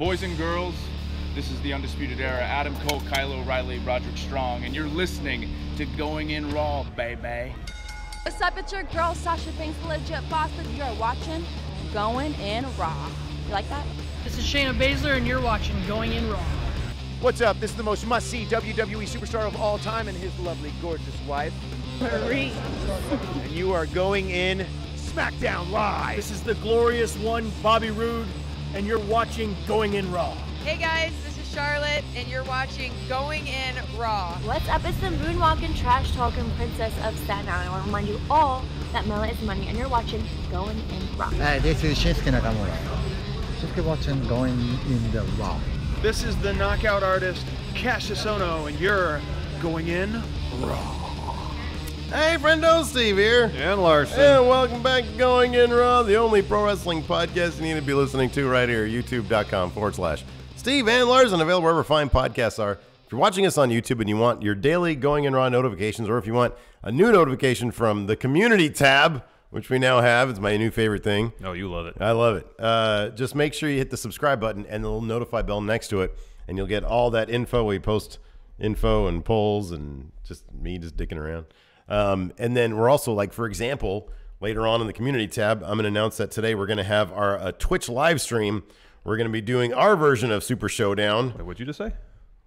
Boys and girls, this is the Undisputed Era. Adam Cole, Kyle O'Reilly, Roderick Strong, and you're listening to Going In Raw, baby. What's up, it's your girl, Sasha Banks, the legit boss, and you're watching Going In Raw. You like that? This is Shayna Baszler, and you're watching Going In Raw. What's up? This is the most must-see WWE superstar of all time and his lovely, gorgeous wife, Marie. And you are going in SmackDown Live. This is the glorious one, Bobby Roode, and you're watching Going In Raw. Hey guys, this is Charlotte, and you're watching Going In Raw. What's up? It's the moonwalking, trash talking princess of Staten Island. I want to remind you all that Mela is money, and you're watching Going In Raw. Hi, this is Shinsuke Nakamura. Shinsuke watching Going In the Raw. This is the knockout artist, Cassius Ohno, and you're Going In Raw. Hey, friendo, Steve here. And Larson. And welcome back to Going In Raw, the only pro wrestling podcast you need to be listening to right here, youtube.com/Steve and Larson, available wherever fine podcasts are. If you're watching us on YouTube and you want your daily Going In Raw notifications, or if you want a new notification from the community tab, which we now have, it's my new favorite thing. Oh, you love it. I love it. Just make sure you hit the subscribe button and the little notify bell next to it, and you'll get all that info. We post info and polls and just me just dicking around. And then we're also, like, for example, later on in the community tab, I'm going to announce that today we're going to have our Twitch live stream. We're going to be doing our version of Super Showdown. Wait, what'd you just say?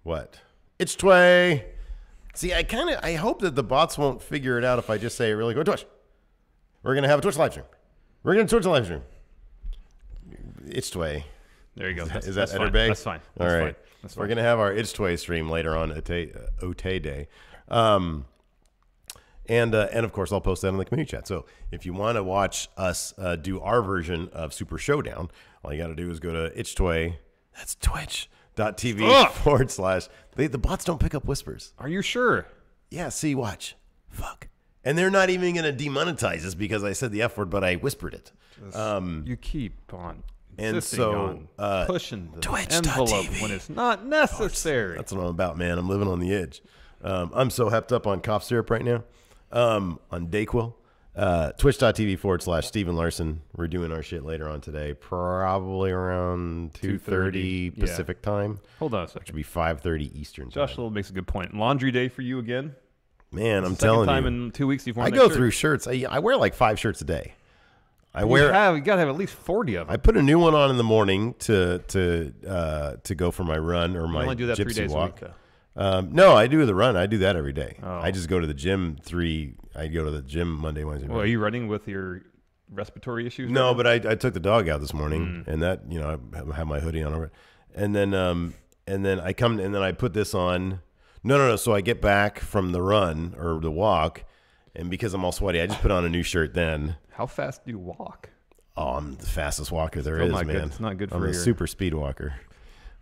What? It's Tway. See, I hope that the bots won't figure it out if I just say it really quick. Twitch. We're going to have a Twitch live stream. We're going to Twitch live stream. It's Tway. There you go. Is that Eder Bay? That's fine. All right. That's We're going to have our It's Tway stream later on Ote Day. And of course, I'll post that in the community chat. So if you want to watch us do our version of Super Showdown, all you got to do is go to itchtway. That's twitch.tv/ The bots don't pick up whispers. Are you sure? Yeah, see, watch. Fuck. And they're not even going to demonetize us because I said the F word, but I whispered it. You keep on and so pushing the envelope when it's not necessary. That's what I'm about, man. I'm living on the edge. I'm so hepped up on cough syrup right now. On Dayquil, twitch.tv/ Steven Larson. We're doing our shit later on today, probably around 2:30 Pacific time. Hold on a second. Which would be 5:30 Eastern time. Josh Little makes a good point. Laundry day for you again? Man, I'm telling you. Second time in 2 weeks you've worn I that go shirt. through shirts. I wear like 5 shirts a day. You got to have at least 40 of them. I put a new one on in the morning to go for my run or my only do that 3 gypsy days walk. a week, though. No, I do the run. I do that every day. Oh. I just go to the gym I go to the gym Monday, Wednesday. Well, are you running with your respiratory issues? No, but I took the dog out this morning, and that I have my hoodie on over it, and then I come and then I put this on. No. So I get back from the run or the walk, and because I'm all sweaty, I just put on a new shirt. Then how fast do you walk? Oh, I'm the fastest walker there is, man. It's not good for I'm your... a super speed walker.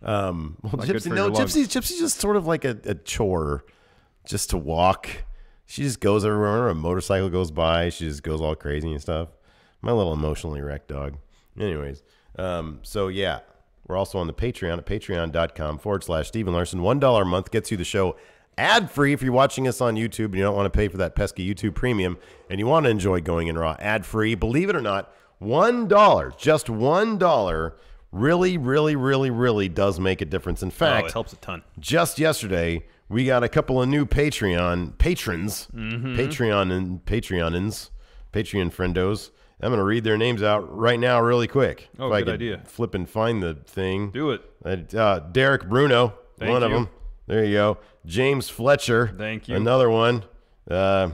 Gypsy's just sort of like a chore just to walk. She just goes everywhere. A motorcycle goes by. She just goes all crazy and stuff. My little emotionally wrecked dog. Anyways, so yeah, we're also on the Patreon at patreon.com/Steven Larson. $1 a month gets you the show ad-free if you're watching us on YouTube and you don't want to pay for that pesky YouTube premium and you want to enjoy Going In Raw ad-free. Believe it or not, $1, just $1 really, really, really, really does make a difference. In fact, it helps a ton. Just yesterday, we got a couple of new Patreon patrons, Patreon friendos. I'm going to read their names out right now really quick. Oh, if good I could idea. Flip and find the thing. Do it. Derek Bruno, Thank one of you. them. There you go. James Fletcher. Thank you. Another one. I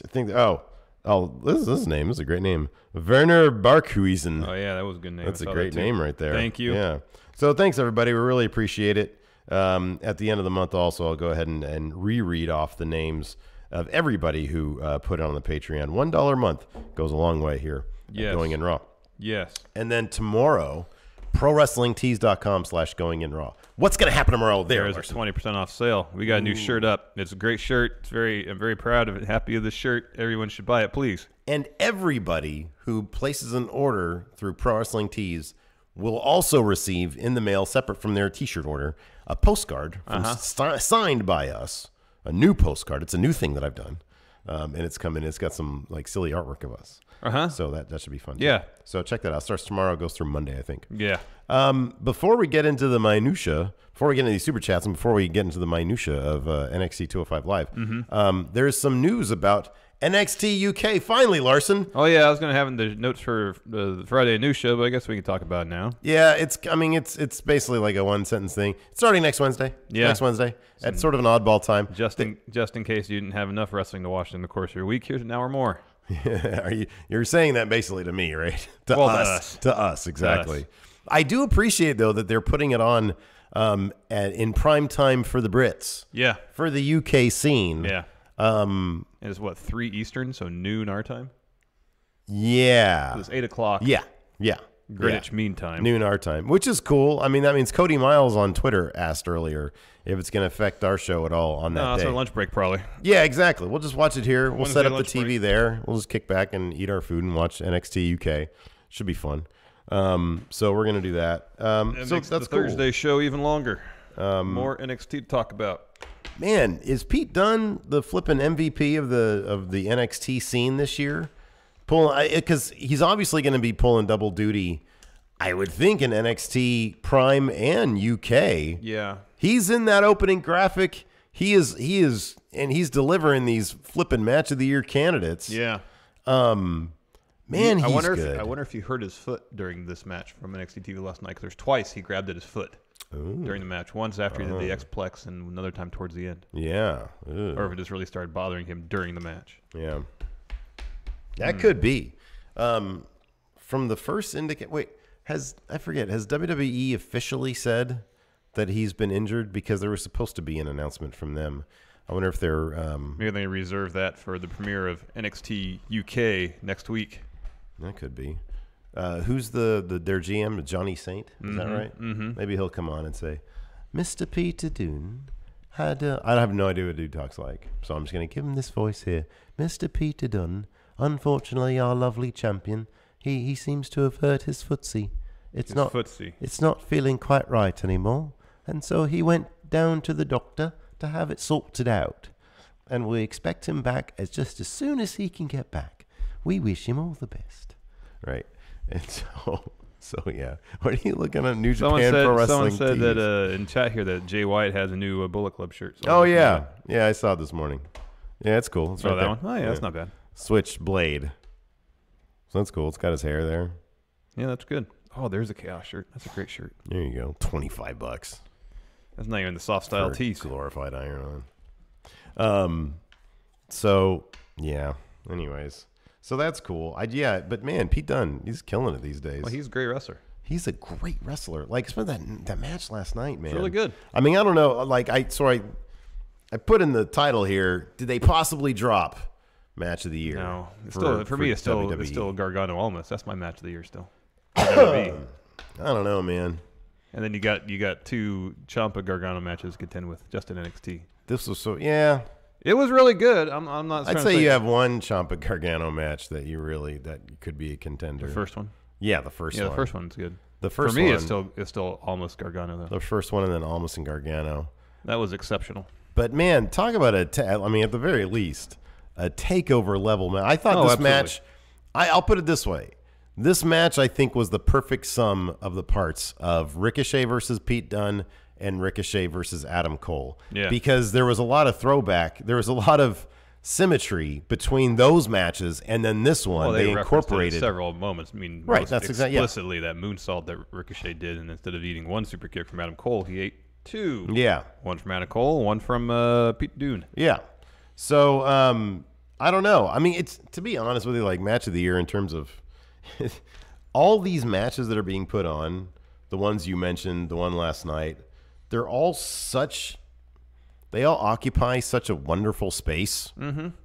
think, this is his name. This is a great name. Werner Barkhuizen. Oh, yeah, that was a good name. That's a great name right there. Thank you. Yeah. So thanks, everybody. We really appreciate it. At the end of the month also, I'll go ahead and reread off the names of everybody who put it on the Patreon. $1 a month goes a long way here. Yes. Going In Raw. Yes. And then tomorrow, ProWrestlingTees.com/Going In Raw. What's going to happen tomorrow there? There's a 20% off sale. We got a new shirt up. It's a great shirt. I'm very proud of it. Happy of this shirt. Everyone should buy it, please. And everybody who places an order through Pro Wrestling Tees will also receive in the mail, separate from their T-shirt order, a postcard from signed by us. A new postcard. It's a new thing that I've done. and it's coming. It's got some like silly artwork of us. So that should be fun. Yeah. So check that out. Starts tomorrow. Goes through Monday, I think. Yeah. Before we get into the minutia, before we get into these super chats, and before we get into the minutia of NXT 205 Live, there's some news about NXT UK. Finally, Larson. Oh yeah, I was gonna have the notes for the Friday news show, but I guess we can talk about it now. Yeah, it's basically like a one sentence thing. It's starting next Wednesday. Yeah, next Wednesday at sort of an oddball time. Just in case you didn't have enough wrestling to watch in the course of your week, here's an hour more. You're saying that basically to me, right? To us, exactly. To us. I do appreciate though that they're putting it on in prime time for the Brits. Yeah, for the UK scene. Yeah. It's what, 3 Eastern, so noon our time. Yeah, so it's 8 o'clock. Yeah. Greenwich Mean Time. Noon our time, which is cool. I mean, that means Cody Miles on Twitter asked earlier if it's going to affect our show at all on that day. No, it's our lunch break probably. Yeah, exactly. We'll just watch it here. We'll set up the TV there. We'll just kick back and eat our food and watch NXT UK. Should be fun. So we're going to do that. So makes that's the Thursday show even longer. More NXT to talk about. Man, is Pete Dunne the flipping MVP of the NXT scene this year? Because he's obviously going to be pulling double duty, I would think, in NXT Prime and UK. Yeah, he's in that opening graphic. He is, and he's delivering these flipping match of the year candidates. Yeah, man, he's good. I wonder if he hurt his foot during this match from NXT TV last night. Because there's twice he grabbed at his foot. Ooh. During the match. Once after he did the X-Plex and another time towards the end. Yeah. Or if it just really started bothering him during the match. Yeah. That could be. From the first wait, has WWE officially said that he's been injured? Because there was supposed to be an announcement from them. I wonder if they're... maybe they reserve that for the premiere of NXT UK next week. That could be. Who's their GM, Johnny Saint? Is that right? Mm-hmm. Maybe he'll come on and say, Mr. Peter Dunne had I have no idea what dude talks like, so I'm just going to give him this voice here. Mr. Peter Dunne, unfortunately our lovely champion, he seems to have hurt his footsie. It's not feeling quite right anymore, and so he went down to the doctor to have it sorted out, and we expect him back as soon as he can get back. We wish him all the best. Right. And so yeah. What are you looking at? New Japan Pro Wrestling. Someone said that in chat here that Jay White has a new Bullet Club shirt. So yeah, I saw it this morning. Yeah, it's cool. It's right that there. one. Oh yeah, that's not bad. Switchblade. So that's cool. It's got his hair there. Yeah, that's good. Oh, there's a Chaos shirt. That's a great shirt. There you go. $25. That's not even the soft style tees. Glorified iron on. So yeah. Anyways. So that's cool. But man, Pete Dunne, he's killing it these days. Well, he's a great wrestler. He's a great wrestler. Like, especially that match last night, man. It's really good. I mean, I don't know. Like, I put in the title here. Did they possibly drop match of the year? No, for me, it's still Gargano Almas. That's my match of the year still. I don't know, man. And then you got 2 Ciampa Gargano matches to contend with just in NXT. This was yeah. It was really good. I'm not. I'd say you have one Ciampa Gargano match that could be a contender. The first one. Yeah, the first one. Yeah, the first one's good. The first for me, one, it's still Almas Gargano though. The first one, and then Almas and Gargano. That was exceptional. But man, talk about at the very least, a takeover level match. I thought this match. I'll put it this way. This match, I think, was the perfect sum of the parts of Ricochet versus Pete Dunne and Ricochet versus Adam Cole. Yeah. Because there was a lot of throwback. There was a lot of symmetry between those matches and then this one. Well, they incorporated several moments. I mean, right, that's explicitly that moonsault that Ricochet did, and instead of eating 1 super kick from Adam Cole, he ate 2. Yeah. 1 from Adam Cole, 1 from Pete Dunne. Yeah. So, I don't know. I mean, it's, to be honest with you, like match of the year in terms of all these matches that are being put on, the ones you mentioned, the one last night, they all occupy such a wonderful space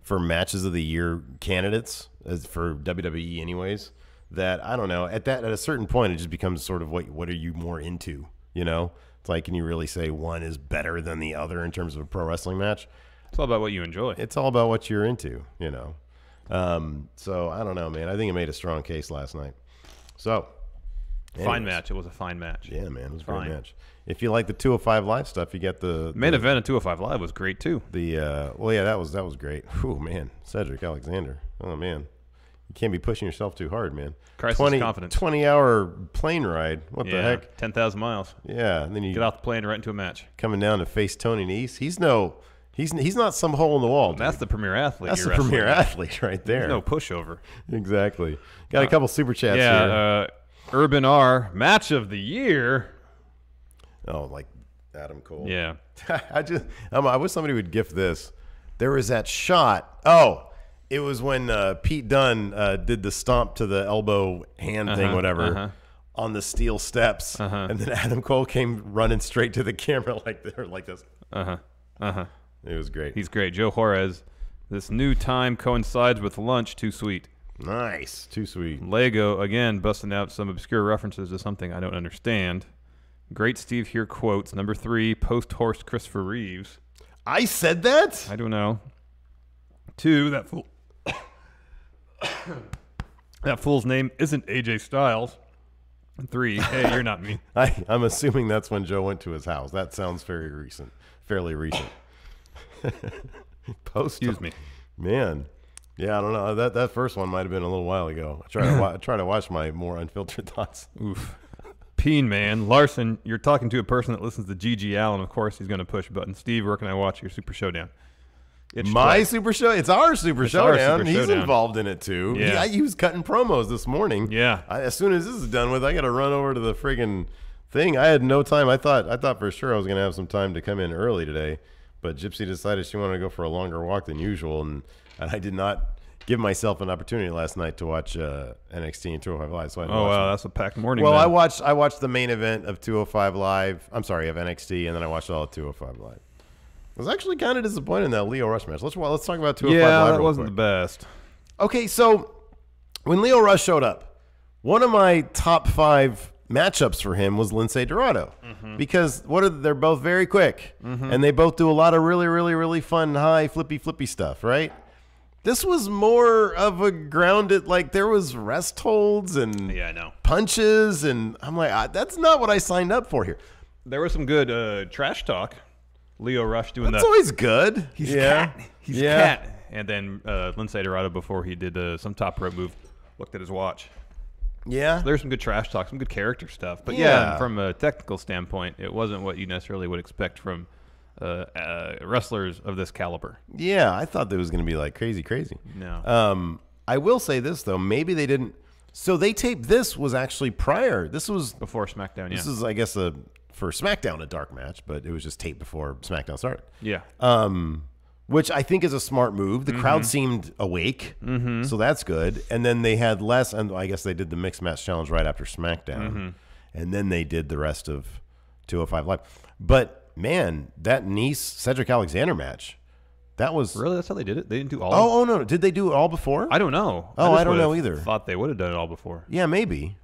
for matches of the year candidates, as for WWE anyways, that I don't know, at a certain point it just becomes sort of what are you more into, you know? It's like, can you really say one is better than the other in terms of a pro wrestling match? It's all about what you enjoy. It's all about what you're into, you know? So I don't know, man. I think it made a strong case last night. So Fine match. It was a fine match. Yeah, man, it was a great match. If you like the 205 Live stuff, you get the main event of 205 Live was great too. Well, yeah, that was great. Whew, man, Cedric Alexander. Oh man, you can't be pushing yourself too hard, man. Crisis of confidence. 20-hour plane ride. What the heck? 10,000 miles. Yeah, and then you get off the plane right into a match. Coming down to face Tony Nese. He's not some hole in the wall. That's the premier athlete. That's the premier athlete right there. There's no pushover. Exactly. Got a couple super chats here. Yeah, Urban R match of the year. Oh, like Adam Cole. Yeah. I wish somebody would gift this. There was that shot. Oh, it was when Pete Dunne did the stomp to the elbow hand thing, whatever, on the steel steps, and then Adam Cole came running straight to the camera like this. It was great. He's great. Joe Juarez. This new time coincides with lunch. Too sweet. Nice. Too sweet. Lego, again, busting out some obscure references to something I don't understand. Great Steve here quotes. Number 3, post-horse Christopher Reeves. I said that? I don't know. 2, that fool. That fool's name isn't AJ Styles. 3, hey, you're not me. I'm assuming that's when Joe went to his house. That sounds fairly recent. Excuse me. Man. Yeah, I don't know. That first one might have been a little while ago. I try to watch my more unfiltered thoughts. Oof. Peen man. Larson, you're talking to a person that listens to G.G. Allen. Of course, he's going to push button. Steve, where can I watch your Super Showdown? My Super Show? It's our Super Showdown. He's involved in it too. Yeah. He was cutting promos this morning. Yeah. As soon as this is done with, I got to run over to the friggin' thing. I had no time. I thought for sure I was going to have some time to come in early today, but Gypsy decided she wanted to go for a longer walk than usual, and I did not give myself an opportunity last night to watch NXT and 205 Live. So that's a packed morning. Well, then. I watched the main event of 205 Live. I'm sorry, of NXT, and then I watched all of 205 Live. I was actually kind of disappointed in that Leo Rush match. Let's talk about 205 Live. Yeah, that real wasn't quick. the best. Okay, so when Leo Rush showed up, one of my top 5 matchups for him was Lince Dorado, because they're both very quick, and they both do a lot of really, really, really fun high flippy stuff, right? This was more of a grounded, like there was rest holds and punches, and I'm like, that's not what I signed up for here. There was some good trash talk. Leo Rush doing That's always good. He's cat. He's cat. And then Lince Dorado, before he did some top rope move, looked at his watch. Yeah. So there's some good trash talk, some good character stuff. But from a technical standpoint, it wasn't what you necessarily would expect from wrestlers of this caliber. Yeah, I thought that was going to be like crazy. No. I will say this though, maybe they didn't. So they taped this was actually prior. This was before SmackDown. This is, I guess, for SmackDown a dark match, but it was just taped before SmackDown started. Yeah. Which I think is a smart move. The crowd seemed awake, so that's good. And then they had less, and I guess they did the mixed match challenge right after SmackDown, and then they did the rest of 205 Live. But man, that Cedric Alexander match, that was that's how they did it. They didn't do all. Oh no, did they do it all before? I don't know. I don't know either. Thought they would have done it all before. Yeah, maybe.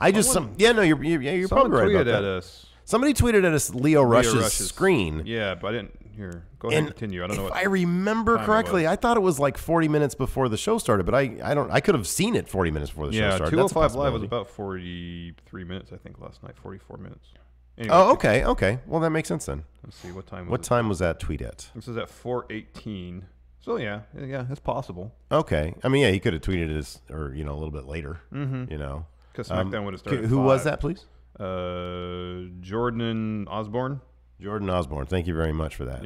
You're probably right about that. Us. Somebody tweeted at us Leo Rush's screen. Yeah, but I didn't. Here, go ahead and continue. I don't know if I remember correctly. I thought it was like 40 minutes before the show started, but I could have seen it 40 minutes before the show started. 205 Live was about 43 minutes, I think, last night. 44 minutes. Anyway, okay. Well, that makes sense then. Let's see what time. What time was that tweet at? This is at 4:18. So yeah, it's possible. Okay, I mean, he could have tweeted this, or a little bit later. Because SmackDown would have started. Who was that, please? Jordan Osborne. Jordan Osborne. Thank you very much for that.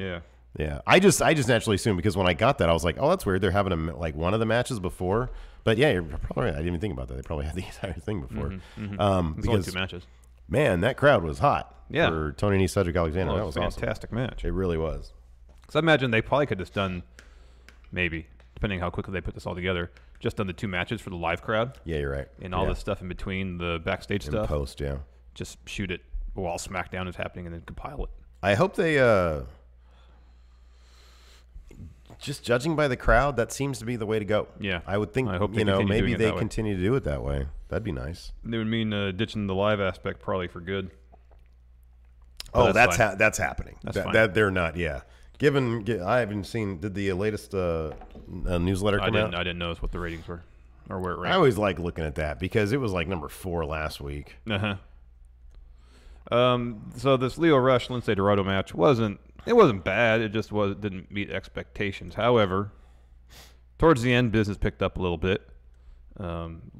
Yeah. I just naturally assumed, because when I got that, I was like, oh, that's weird. They're having one of the matches before. But yeah, you're probably right. I didn't even think about that. They probably had the entire thing before. Because only 2 matches. Man, that crowd was hot. Yeah. For Tony Nese, Cedric Alexander. That was a awesome. Fantastic match. It really was. Because I imagine they probably could have just done, maybe, depending how quickly they put this all together, just done the 2 matches for the live crowd. Yeah, you're right. And all the stuff in between, the backstage stuff. Post, yeah. Just shoot it while SmackDown is happening and then compile it. I hope they, just judging by the crowd, that seems to be the way to go. Yeah. I would think, I hope they maybe they continue to do it that way. That'd be nice. It would mean ditching the live aspect probably for good. But that's happening. That's fine. That they're not, yeah. I haven't seen, did the latest newsletter come out? I didn't notice what the ratings were. or where it I ranked. always like looking at that because it was like number 4 last week. So this Lio Rush Lindsay Dorado match wasn't bad. It just didn't meet expectations. However, towards the end, business picked up a little bit.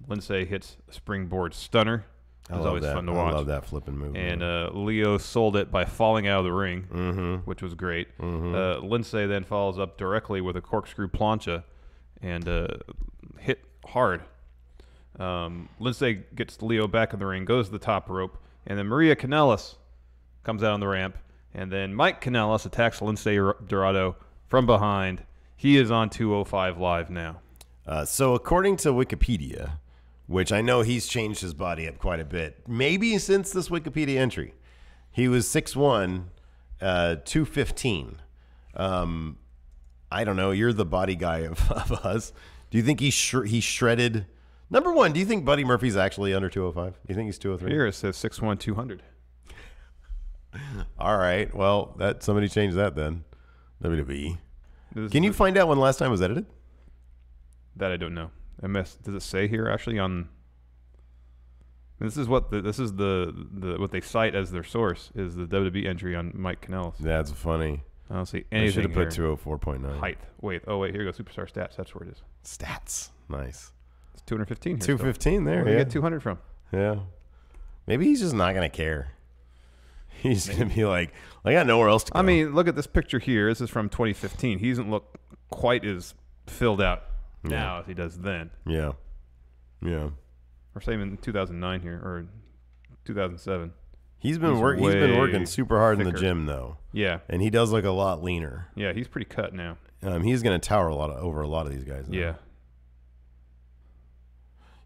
Lindsay hits a springboard stunner. It was always fun to watch. I love that flipping move. And Leo sold it by falling out of the ring, which was great. Lindsay then follows up directly with a corkscrew plancha and hit hard. Lindsay gets Leo back in the ring, goes to the top rope, and then Maria Kanellis comes out on the ramp. And then Mike Kanellis attacks Lindsay Dorado from behind. He is on 205 Live now. So according to Wikipedia, which I know he's changed his body up quite a bit, maybe since this Wikipedia entry, he was 6'1", 215. I don't know. You're the body guy of us. Do you think he shredded? Number one, do you think Buddy Murphy's actually under 205? Do you think he's 203? Here it says 6'1", 200. All right. Well, somebody changed that then. WWE. Can you find out when the last time was edited? That I don't know. Does it say here actually on? This is what what they cite as their source is the WWE entry on Mike Kanellis. That's funny. I don't see anything. I should have put here. 204.9. Height. Wait. Oh wait. Here you go. Superstar stats. That's where it is. Stats. Nice. It's 215 here. 215 there. Where yeah. You get 200 from? Yeah. Maybe he's just not gonna care. He's gonna be like, I got nowhere else to go. I mean, look at this picture here. This is from 2015. He doesn't look quite as filled out now as he does then. Yeah. Yeah. Or same in 2009 here or 2007. He's been working super hard in the gym though. Yeah. And he does look a lot leaner. Yeah, he's pretty cut now. He's going to tower over a lot of these guys. Now. Yeah.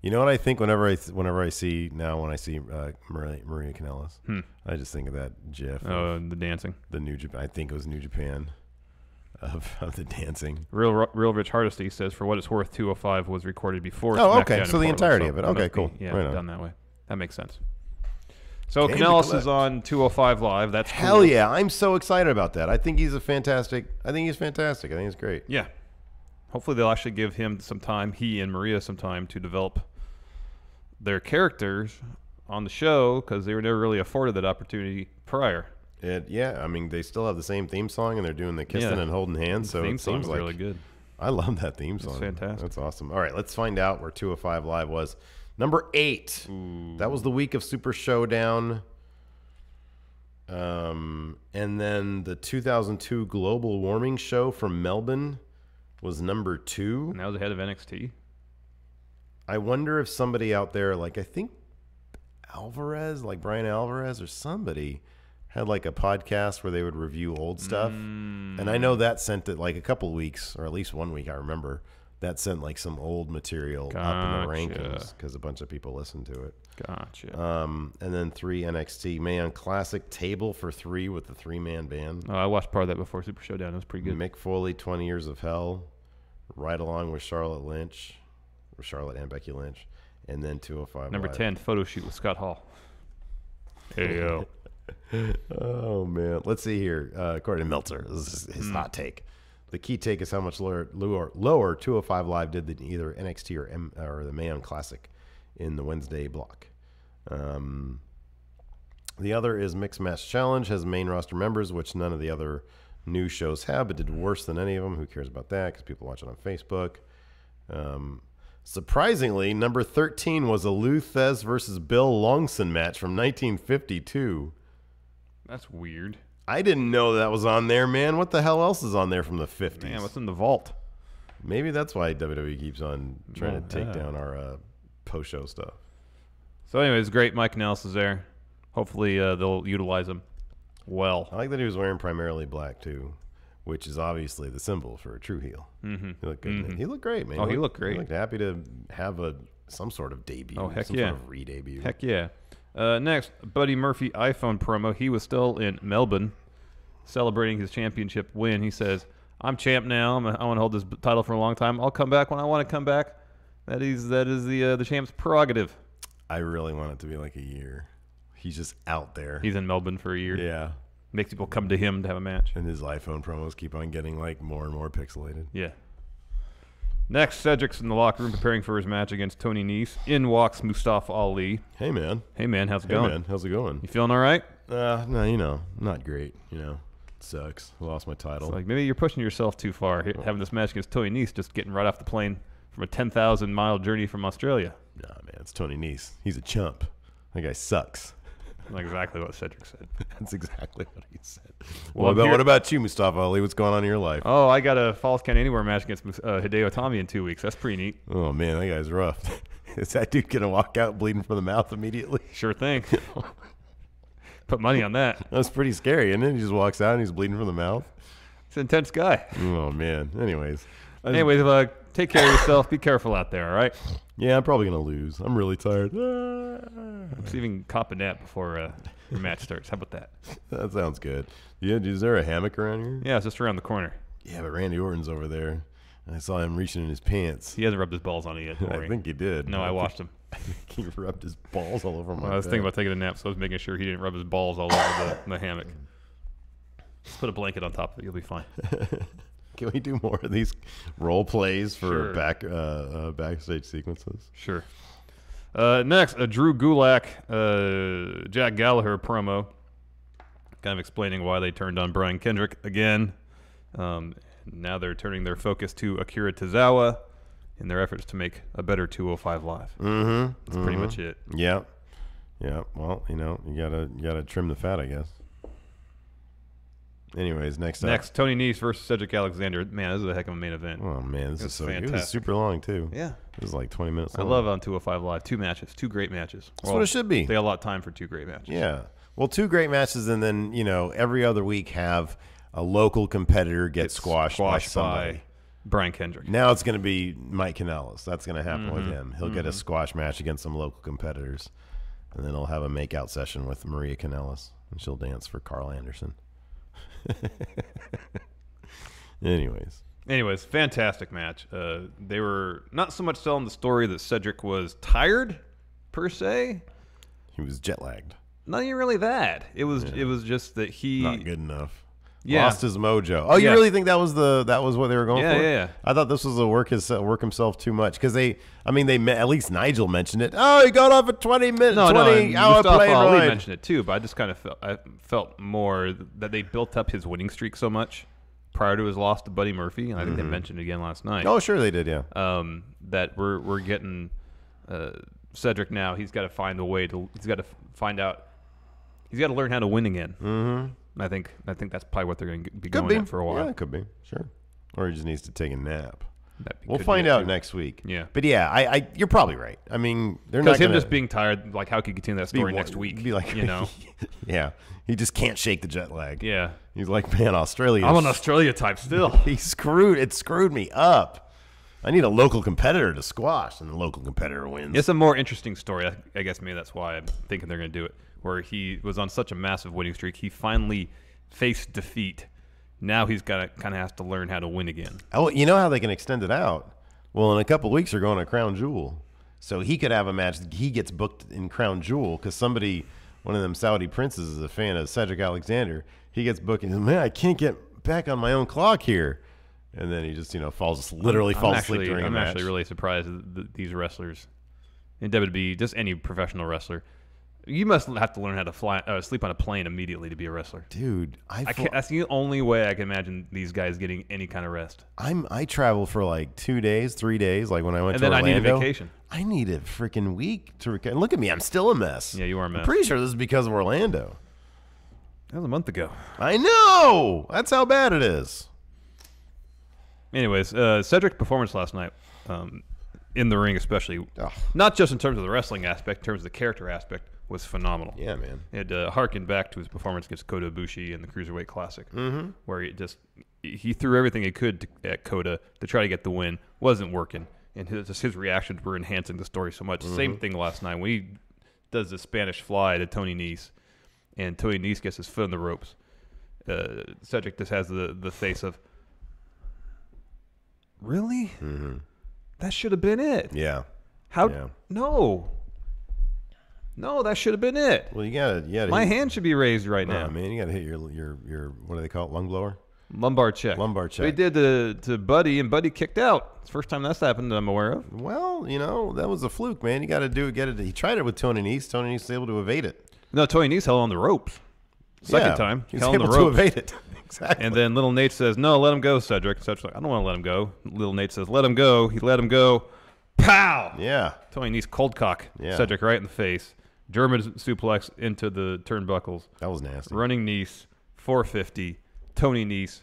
You know what I think whenever I see Maria Kanellis, I just think of that GIF. Oh, the dancing. The New Japan. I think it was New Japan of the dancing. Real Rich Hardesty says, for what it's worth, 205 was recorded before. Oh, okay. So the entirety of it. Okay, cool. Yeah, right done that way. That makes sense. So Kanellis is on 205 Live. That's cool. Hell yeah! I'm so excited about that. I think he's fantastic. I think he's great. Yeah. Hopefully they'll actually give him some time, he and Maria some time to develop their characters on the show because they were never really afforded that opportunity prior. Yeah, I mean, they still have the same theme song and they're doing the kissing and holding hands. So it seems like really good. I love that theme song. It's fantastic. That's awesome. All right, let's find out where 205 Live was. Number 8. Ooh. That was the week of Super Showdown. And then the 2002 Global Warming Show from Melbourne was number 2. And that was ahead of NXT. I wonder if somebody out there, like I think Alvarez, like Brian Alvarez or somebody, had like a podcast where they would review old stuff. And I know that sent it like a couple weeks, or at least 1 week, I remember. That sent like some old material up in the rankings because a bunch of people listened to it. Gotcha. And then 3 NXT Man Classic Table for 3 with the 3-man band. Oh, I watched part of that before Super Showdown. It was pretty good. Mick Foley, 20 Years of Hell, right along with Charlotte and Becky Lynch, and then 205 Number Live. 10, photo shoot with Scott Hall. Hey, yo. Oh, man. Let's see here. According to Meltzer, this is his hot take. The key take is how much lower 205 Live did than either NXT or the Mae Young Classic in the Wednesday block. The other is Mixed Match Challenge, has main roster members, which none of the other new shows have, but did worse than any of them. Who cares about that? Because people watch it on Facebook. Surprisingly, number 13 was a Lou Thez versus Bill Longson match from 1952. That's weird. I didn't know that was on there, man. What the hell else is on there from the 50s? Man, what's in the vault? Maybe that's why WWE keeps on trying to take down our post-show stuff. So anyways, great. Mike Kanellis is there. Hopefully they'll utilize him well. I like that he was wearing primarily black, too, which is obviously the symbol for a true heel. Mm-hmm. He looked good. Mm-hmm. He looked great, man. Oh, he looked great. He looked happy to have some sort of debut. Oh, heck some yeah. sort of re-debut. Heck yeah. Next, Buddy Murphy iPhone promo. He was still in Melbourne celebrating his championship win. He says, I'm champ now. I want to hold this title for a long time. I'll come back when I want to come back. That is the champ's prerogative. I really want it to be like a year. He's just out there. He's in Melbourne for a year. Yeah. Makes people come to him to have a match. And his iPhone promos keep on getting like more and more pixelated. Yeah. Next, Cedric's in the locker room preparing for his match against Tony Nese. In walks Mustafa Ali. Hey, man. Hey, man. How's it going? Hey, man. How's it going? You feeling all right? No, you know, not great. You know, it sucks. I lost my title. It's like maybe you're pushing yourself too far. Having this match against Tony Nese, just getting right off the plane from a 10,000-mile journey from Australia. Nah, man. It's Tony Nese. He's a chump. That guy sucks. That's exactly what Cedric said. That's exactly what he said. What about you, Mustafa Ali? What's going on in your life? Oh, I got a Falls Count Anywhere match against Hideo Itami in 2 weeks. That's pretty neat. Oh, man, that guy's rough. Is that dude going to walk out bleeding from the mouth immediately? Sure thing. Put money on that. That's pretty scary, isn't it? He just walks out and he's bleeding from the mouth. He's an intense guy. Oh, man. Anyways, take care of yourself. Be careful out there, all right? Yeah, I'm probably going to lose. I'm really tired. Let's even cop a nap before your match starts. How about that? That sounds good. Yeah, is there a hammock around here? Yeah, it's just around the corner. Yeah, but Randy Orton's over there. I saw him reaching in his pants. He hasn't rubbed his balls on it yet. I think he did. No, I watched him. I think he rubbed his balls all over my I was bed. thinking about taking a nap, so I was making sure he didn't rub his balls all over the hammock. Just put a blanket on top of it. You'll be fine. Can we do more of these role plays for Sure. backstage sequences? Sure. Next, a Drew Gulak, Jack Gallagher promo, kind of explaining why they turned on Brian Kendrick again. Now they're turning their focus to Akira Tozawa in their efforts to make a better 205 Live. Mm-hmm. That's pretty much it. Yeah. Yeah. Well, you know, you gotta trim the fat, I guess. Anyways, next up. Tony Nese versus Cedric Alexander. Man, this is a heck of a main event. Oh man, this is so good. It was fantastic. super long too. Yeah. It was like 20 minutes long. I love on 205 Live. 2 matches, 2 great matches. That's what it should be. They got a lot of time for 2 great matches. Yeah. Well, 2 great matches, and then, you know, every other week have a local competitor get squashed by somebody. Brian Kendrick. Now it's going to be Mike Kanellis. That's going to happen with him. He'll get a squash match against some local competitors, and then he'll have a make-out session with Maria Kanellis, and she'll dance for Carl Anderson. Anyways, fantastic match. They were not so much telling the story that Cedric was tired, per se. He was jet-lagged. Not even really that. It was just that he not good enough. Yeah. Lost his mojo. Oh, you really think that was what they were going for? Yeah. I thought this was a work himself too much because they at least Nigel mentioned it. Oh, he got off a 20-hour plane Ali ride. mentioned it too, but I just kind of felt more that they built up his winning streak so much prior to his loss to Buddy Murphy, and I think they mentioned it again last night. Oh, sure they did, yeah. That we're getting Cedric now. He's got to find a way to. He's got to find out. He's got to learn how to win again. Mm-hmm. I think that's probably what they're going to be going at for a while. Yeah, it could be. Sure. Or he just needs to take a nap. We'll find out next week. Yeah. But yeah, I you're probably right. I mean, they're not because him gonna just being tired. Like, how could he continue that story next week? Be like, you know. Yeah. He just can't shake the jet lag. Yeah. He's like, man, Australia. I'm an Australia type still. It screwed me up. I need a local competitor to squash, and the local competitor wins. It's a more interesting story. I guess maybe that's why I'm thinking they're going to do it. Where he was on such a massive winning streak, he finally faced defeat. Now he's got to kind of has to learn how to win again. Oh, you know how they can extend it out? Well, in a couple of weeks, they're going to Crown Jewel. So he could have a match. He gets booked in Crown Jewel because one of them Saudi princes is a fan of Cedric Alexander. He gets booked and man, I can't get back on my own clock here. And then he just, falls asleep during a match. I'm actually really surprised that these wrestlers in WWE, just any professional wrestler, you must have to learn how to sleep on a plane immediately to be a wrestler. Dude, that's the only way I can imagine these guys getting any kind of rest. I travel for like 2 days, 3 days, like when I went to Orlando. And then I need a vacation. I need a freaking week to recover. Look at me, I'm still a mess. Yeah, you are a mess. I'm pretty sure this is because of Orlando. That was a month ago. I know! That's how bad it is. Anyways, Cedric's performance last night, in the ring especially, not just in terms of the wrestling aspect, in terms of the character aspect, was phenomenal. Yeah, man. It harkened back to his performance against Kota Ibushi in the Cruiserweight Classic, where he threw everything he could at Kota to try to get the win. Wasn't working, and his reactions were enhancing the story so much. Same thing last night when he does the Spanish fly to Tony Nese, and Tony Nese gets his foot in the ropes. Cedric just has the face of, really? That should have been it. Yeah. How? Yeah. No, that should have been it. Well, you gotta. My hand should be raised right now. Man, you gotta hit your what do they call it? Lung blower. Lumbar check. Lumbar check. They did to Buddy, and Buddy kicked out. It's the first time that's happened that I'm aware of. Well, that was a fluke, man. You got to get it. He tried it with Tony Nese. Tony Nese was able to evade it. No, Tony Nese held on the ropes. Second time, he was held on able the ropes. to evade it. Exactly. And then Little Nate says, "No, let him go, Cedric." Cedric's like, "I don't want to let him go." Little Nate says, "Let him go." He let him go. Pow! Yeah. Tony Nese cold cock Cedric right in the face. German suplex into the turnbuckles. That was nasty. Running Nese, 450. Tony Nese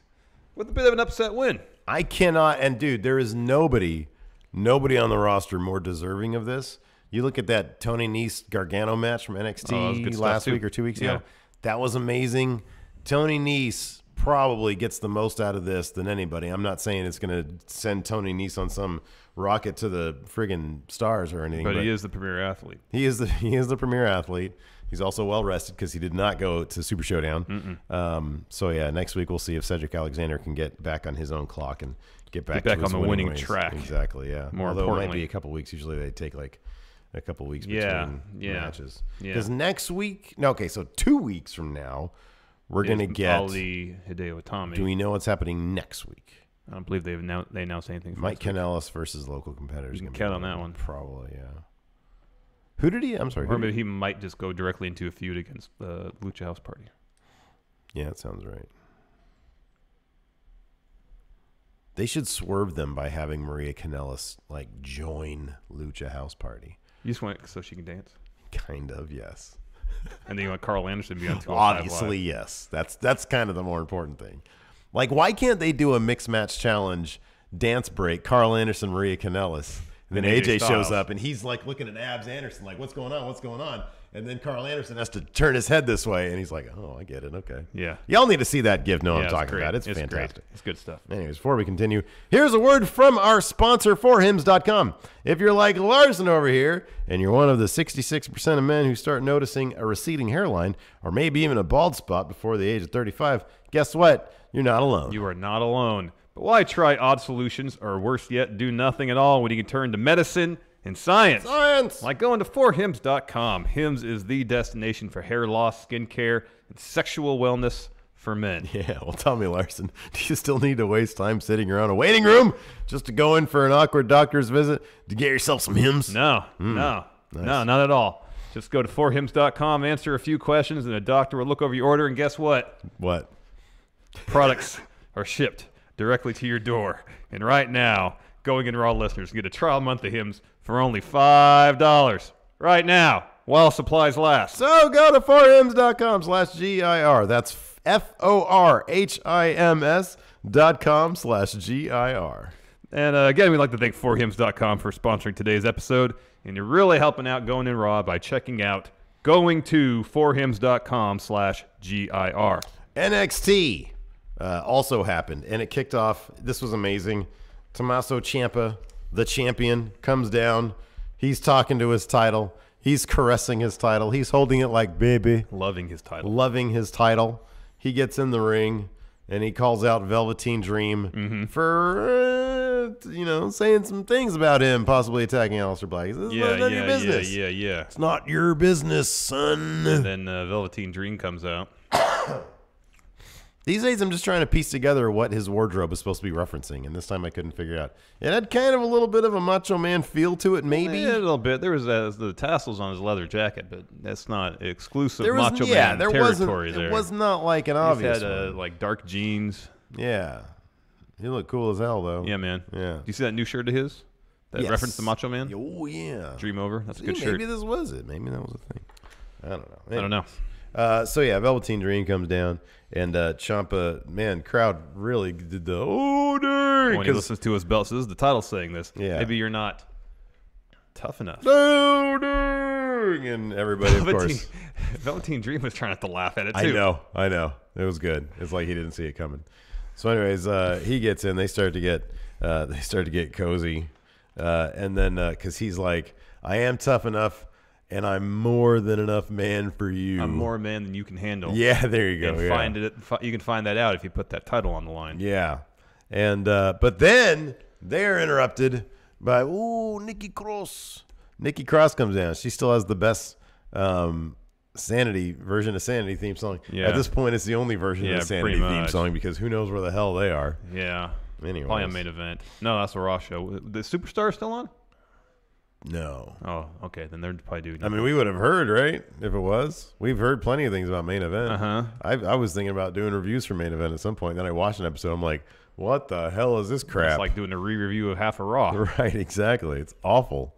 with a bit of an upset win. I cannot, and dude, there is nobody on the roster more deserving of this. You look at that Tony Nese Gargano match from NXT last week or 2 weeks ago. That was amazing. Tony Nese probably gets the most out of this than anybody. I'm not saying it's going to send Tony Nese on some rocket to the friggin' stars or anything. But he is the premier athlete. He is the premier athlete. He's also well rested because he did not go to Super Showdown. So yeah, next week we'll see if Cedric Alexander can get back on his own clock and get back on the winning ways. track. Exactly. Yeah. More Although importantly, it might be a couple weeks. Usually they take like a couple weeks between matches. Because next week, so 2 weeks from now, we're gonna get Ali Hideo Itami. Do we know what's happening next week? I don't believe they announced anything. Mike Kanellis versus local competitors. You can count on that one. Probably, yeah. Who did he? I'm sorry. Or maybe he might just go directly into a feud against the Lucha House Party. Yeah, that sounds right. They should swerve them by having Maria Kanellis join Lucha House Party. You just want it so she can dance? Kind of, yes. And then you want Carl Anderson to be on 205 Obviously, Live. yes. That's kind of the more important thing. Why can't they do a mixed match challenge dance break? Carl Anderson, Maria Kanellis. And then AJ shows up, and he's looking at Abs Anderson, what's going on? What's going on? And then Carl Anderson has to turn his head this way, and he's like, oh, I get it. Okay. Yeah. Y'all need to see that GIF. Know what I'm talking great. about. It's fantastic. fantastic. It's good stuff. Anyways, before we continue, here's a word from our sponsor, forhims.com. If you're like Larson over here, and you're one of the 66% of men who start noticing a receding hairline, or maybe even a bald spot before the age of 35, guess what? You're not alone. You are not alone. But why try odd solutions, or worse yet, do nothing at all when you can turn to medicine and science? Like going to forhims.com. Hims is the destination for hair loss, skincare, and sexual wellness for men. Yeah, well, tell me, Larson, do you still need to waste time sitting around a waiting room just to go in for an awkward doctor's visit to get yourself some Hims? No, no, not at all. Just go to forhims.com, answer a few questions, and a doctor will look over your order, and guess what? What? Products are shipped directly to your door. And right now, Going In Raw listeners get a trial month of Hims for only $5 right now while supplies last. So go to forhims.com/GIR. That's forhims.com/GIR. And again, we'd like to thank forhims.com for sponsoring today's episode. And you're really helping out Going In Raw by checking out going to forhims.com/GIR. NXT also happened, and it kicked off. This was amazing. Tommaso Ciampa, the champion, comes down. He's talking to his title. He's caressing his title. He's holding it like baby. Loving his title. Loving his title. He gets in the ring, and he calls out Velveteen Dream for, saying some things about him, possibly attacking Aleister Black. It's not your business. Yeah. It's not your business, son. And then Velveteen Dream comes out. These days, I'm just trying to piece together what his wardrobe is supposed to be referencing, and this time I couldn't figure it out. It had kind of a little bit of a Macho Man feel to it, maybe. Yeah, a little bit. There was the tassels on his leather jacket, but that's not exclusive Macho Man territory there. It was not like an obvious one. Like dark jeans. Yeah. He looked cool as hell, though. Yeah, man. Yeah. Do you see that new shirt of his? That reference to Macho Man? Oh, yeah. Dream Over. That's a good shirt. Maybe this was it. Maybe that was a thing. I don't know. I don't know. So yeah, Velveteen Dream comes down, and Ciampa, man, crowd really did the dang. When he listens to his belt, so this is the title saying this. Yeah. Maybe you're not tough enough. Dang. And everybody, of course. Velveteen Dream was trying not to laugh at it too. I know. It was good. It's like he didn't see it coming. So, anyways, he gets in. They start to get cozy, and then because he's like, I am tough enough. And I'm more than enough man for you. I'm more man than you can handle. Yeah, there you go. And you can find that out if you put that title on the line. Yeah. And but then they're interrupted by Nikki Cross. Nikki Cross comes down. She still has the best Sanity version of Sanity theme song. Yeah. At this point, it's the only version of the Sanity theme song because who knows where the hell they are. Yeah. Anyway, probably a main event. No, that's a Raw show. The Superstar still on? No. Oh, okay. Then they're probably doing. I mean, we would have heard, right? If it was, we've heard plenty of things about main event. I was thinking about doing reviews for main event at some point. Then I watched an episode. I'm like, what the hell is this crap? It's like doing a re-review of half a Raw. Right, exactly. It's awful.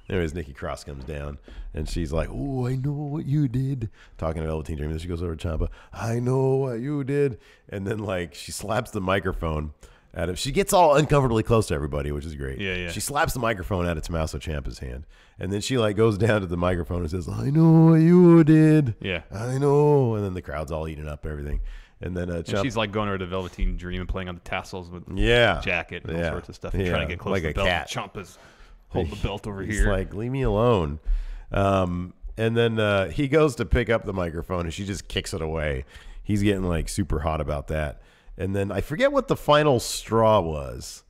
Anyways, Nikki Cross comes down, and she's like, oh, I know what you did. Talking to Velveteen Dream. Then she goes over to Ciampa. I know what you did. And then, like, she slaps the microphone at him. She gets all uncomfortably close to everybody, which is great. Yeah, yeah. She slaps the microphone out of Tommaso Ciampa's hand. And then she, like, goes down to the microphone and says, I know what you did. Yeah. I know. And then the crowd's all eating up everything. And then and she's like going over to Velveteen Dream and playing on the tassels with jacket and all sorts of stuff and trying to get close like to the a belt. cat. Ciampa's holding the belt over He's here. like, leave me alone. And then he goes to pick up the microphone and she just kicks it away. He's getting like super hot about that. And then I forget what the final straw was.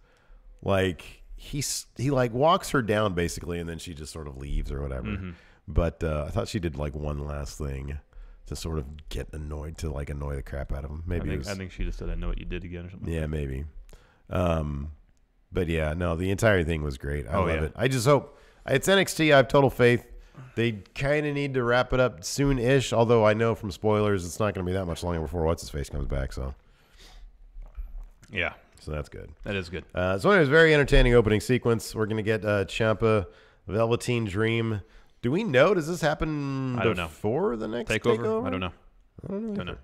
Like he like walks her down basically, and then she just sort of leaves or whatever. Mm-hmm. But I thought she did like one last thing to sort of get annoyed, to like annoy the crap out of him. Maybe I think she just said, I know what you did again or something. Yeah, maybe. But yeah, no, the entire thing was great. I love it. I just hope it's NXT. I have total faith. They kind of need to wrap it up soon-ish, although I know from spoilers it's not going to be that much longer before What's-His-Face comes back. So yeah. So that's good. That is good. So anyways, very entertaining opening sequence. We're going to get Ciampa, Velveteen Dream. Do we know? Does this happen before the next takeover? I don't know. Don't know.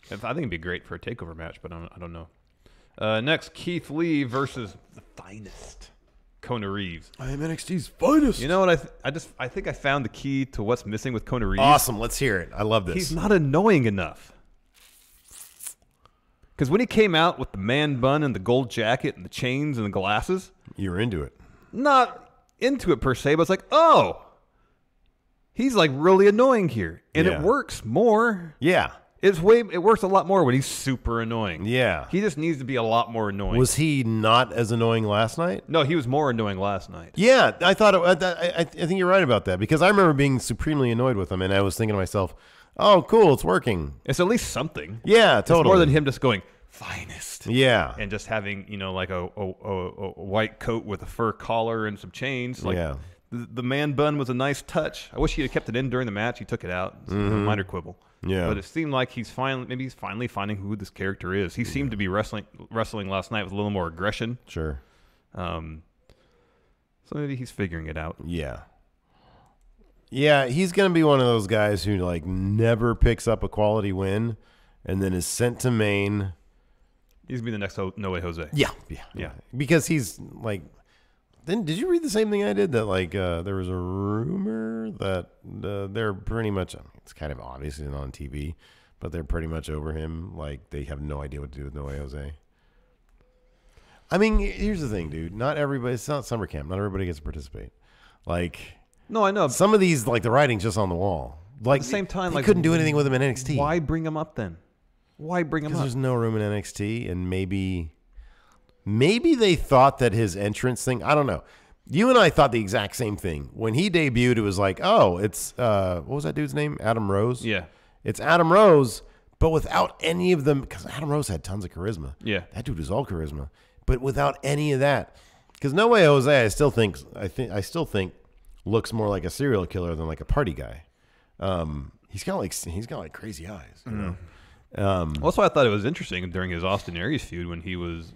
I think it'd be great for a takeover match, but I don't know. Next, Keith Lee versus the finest, Kona Reeves. I am NXT's finest. You know what? I think I found the key to what's missing with Kona Reeves. Awesome. Let's hear it. I love this. He's not annoying enough. Because when he came out with the man bun and the gold jacket and the chains and the glasses, you were into it. Not into it per se, but it's like, oh, he's like really annoying here, and it works more. Yeah. It works a lot more when he's super annoying. Yeah. He just needs to be a lot more annoying. Was he not as annoying last night? No, he was more annoying last night. Yeah, I thought I think you're right about that, because I remember being supremely annoyed with him, and I was thinking to myself, oh, cool, it's working. It's at least something. Yeah, totally. It's more than him just going finest. Yeah. And just having, like a white coat with a fur collar and some chains. Like, yeah. The man bun was a nice touch. I wish he had kept it in during the match. He took it out. It's a minor quibble. Yeah. But it seemed like he's finally finding who this character is. He seemed to be wrestling last night with a little more aggression. Sure. So maybe he's figuring it out. Yeah. Yeah, he's going to be one of those guys who like never picks up a quality win and then is sent to Maine. He's going to be the next No Way Jose. Yeah. Because he's like, then did you read the same thing I did? That like there was a rumor that they're pretty much, it's kind of obviously not on TV, but they're pretty much over him. Like they have no idea what to do with No Way Jose. I mean, here's the thing, dude. Not everybody, it's not summer camp. Not everybody gets to participate. Like, no, I know. Some of these, like the writing's just on the wall. Like at the same time, they like couldn't do anything with him in NXT. Why bring him up then? Why bring him up? Because there's no room in NXT, and maybe they thought that his entrance thing, I don't know. You and I thought the exact same thing. When he debuted, it was like, oh, it's, what was that dude's name? Adam Rose? Yeah. It's Adam Rose, but without any of them, because Adam Rose had tons of charisma. Yeah. That dude was all charisma. But without any of that. Because No Way Jose, I still think looks more like a serial killer than like a party guy. He's got like crazy eyes, you know. Also, I thought it was interesting during his Austin Aries feud when he was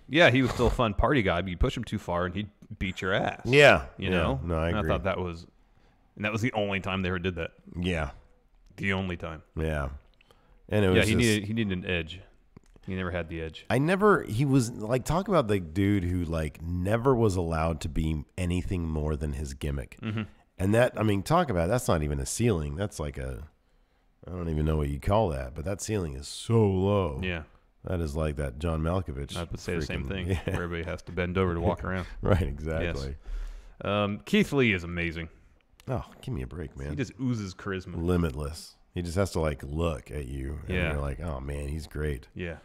still a fun party guy, but you push him too far and he'd beat your ass. Yeah. You know? No, I agree. And I thought that was the only time they ever did that. Yeah. The only time. Yeah. And it was he needed an edge. He never had the edge. He was like, talk about the dude who like never was allowed to be anything more than his gimmick. Mm-hmm. And that, I mean, talk about, that's not even a ceiling. That's like I don't even know what you call that, but that ceiling is so low. Yeah. That is like that John Malkovich. I would say the same thing. Yeah. Where everybody has to bend over to walk around. Right, exactly. Yes. Keith Lee is amazing. Oh, give me a break, man. He just oozes charisma. Limitless. He just has to like look at you and you're like, oh man, he's great. Yeah.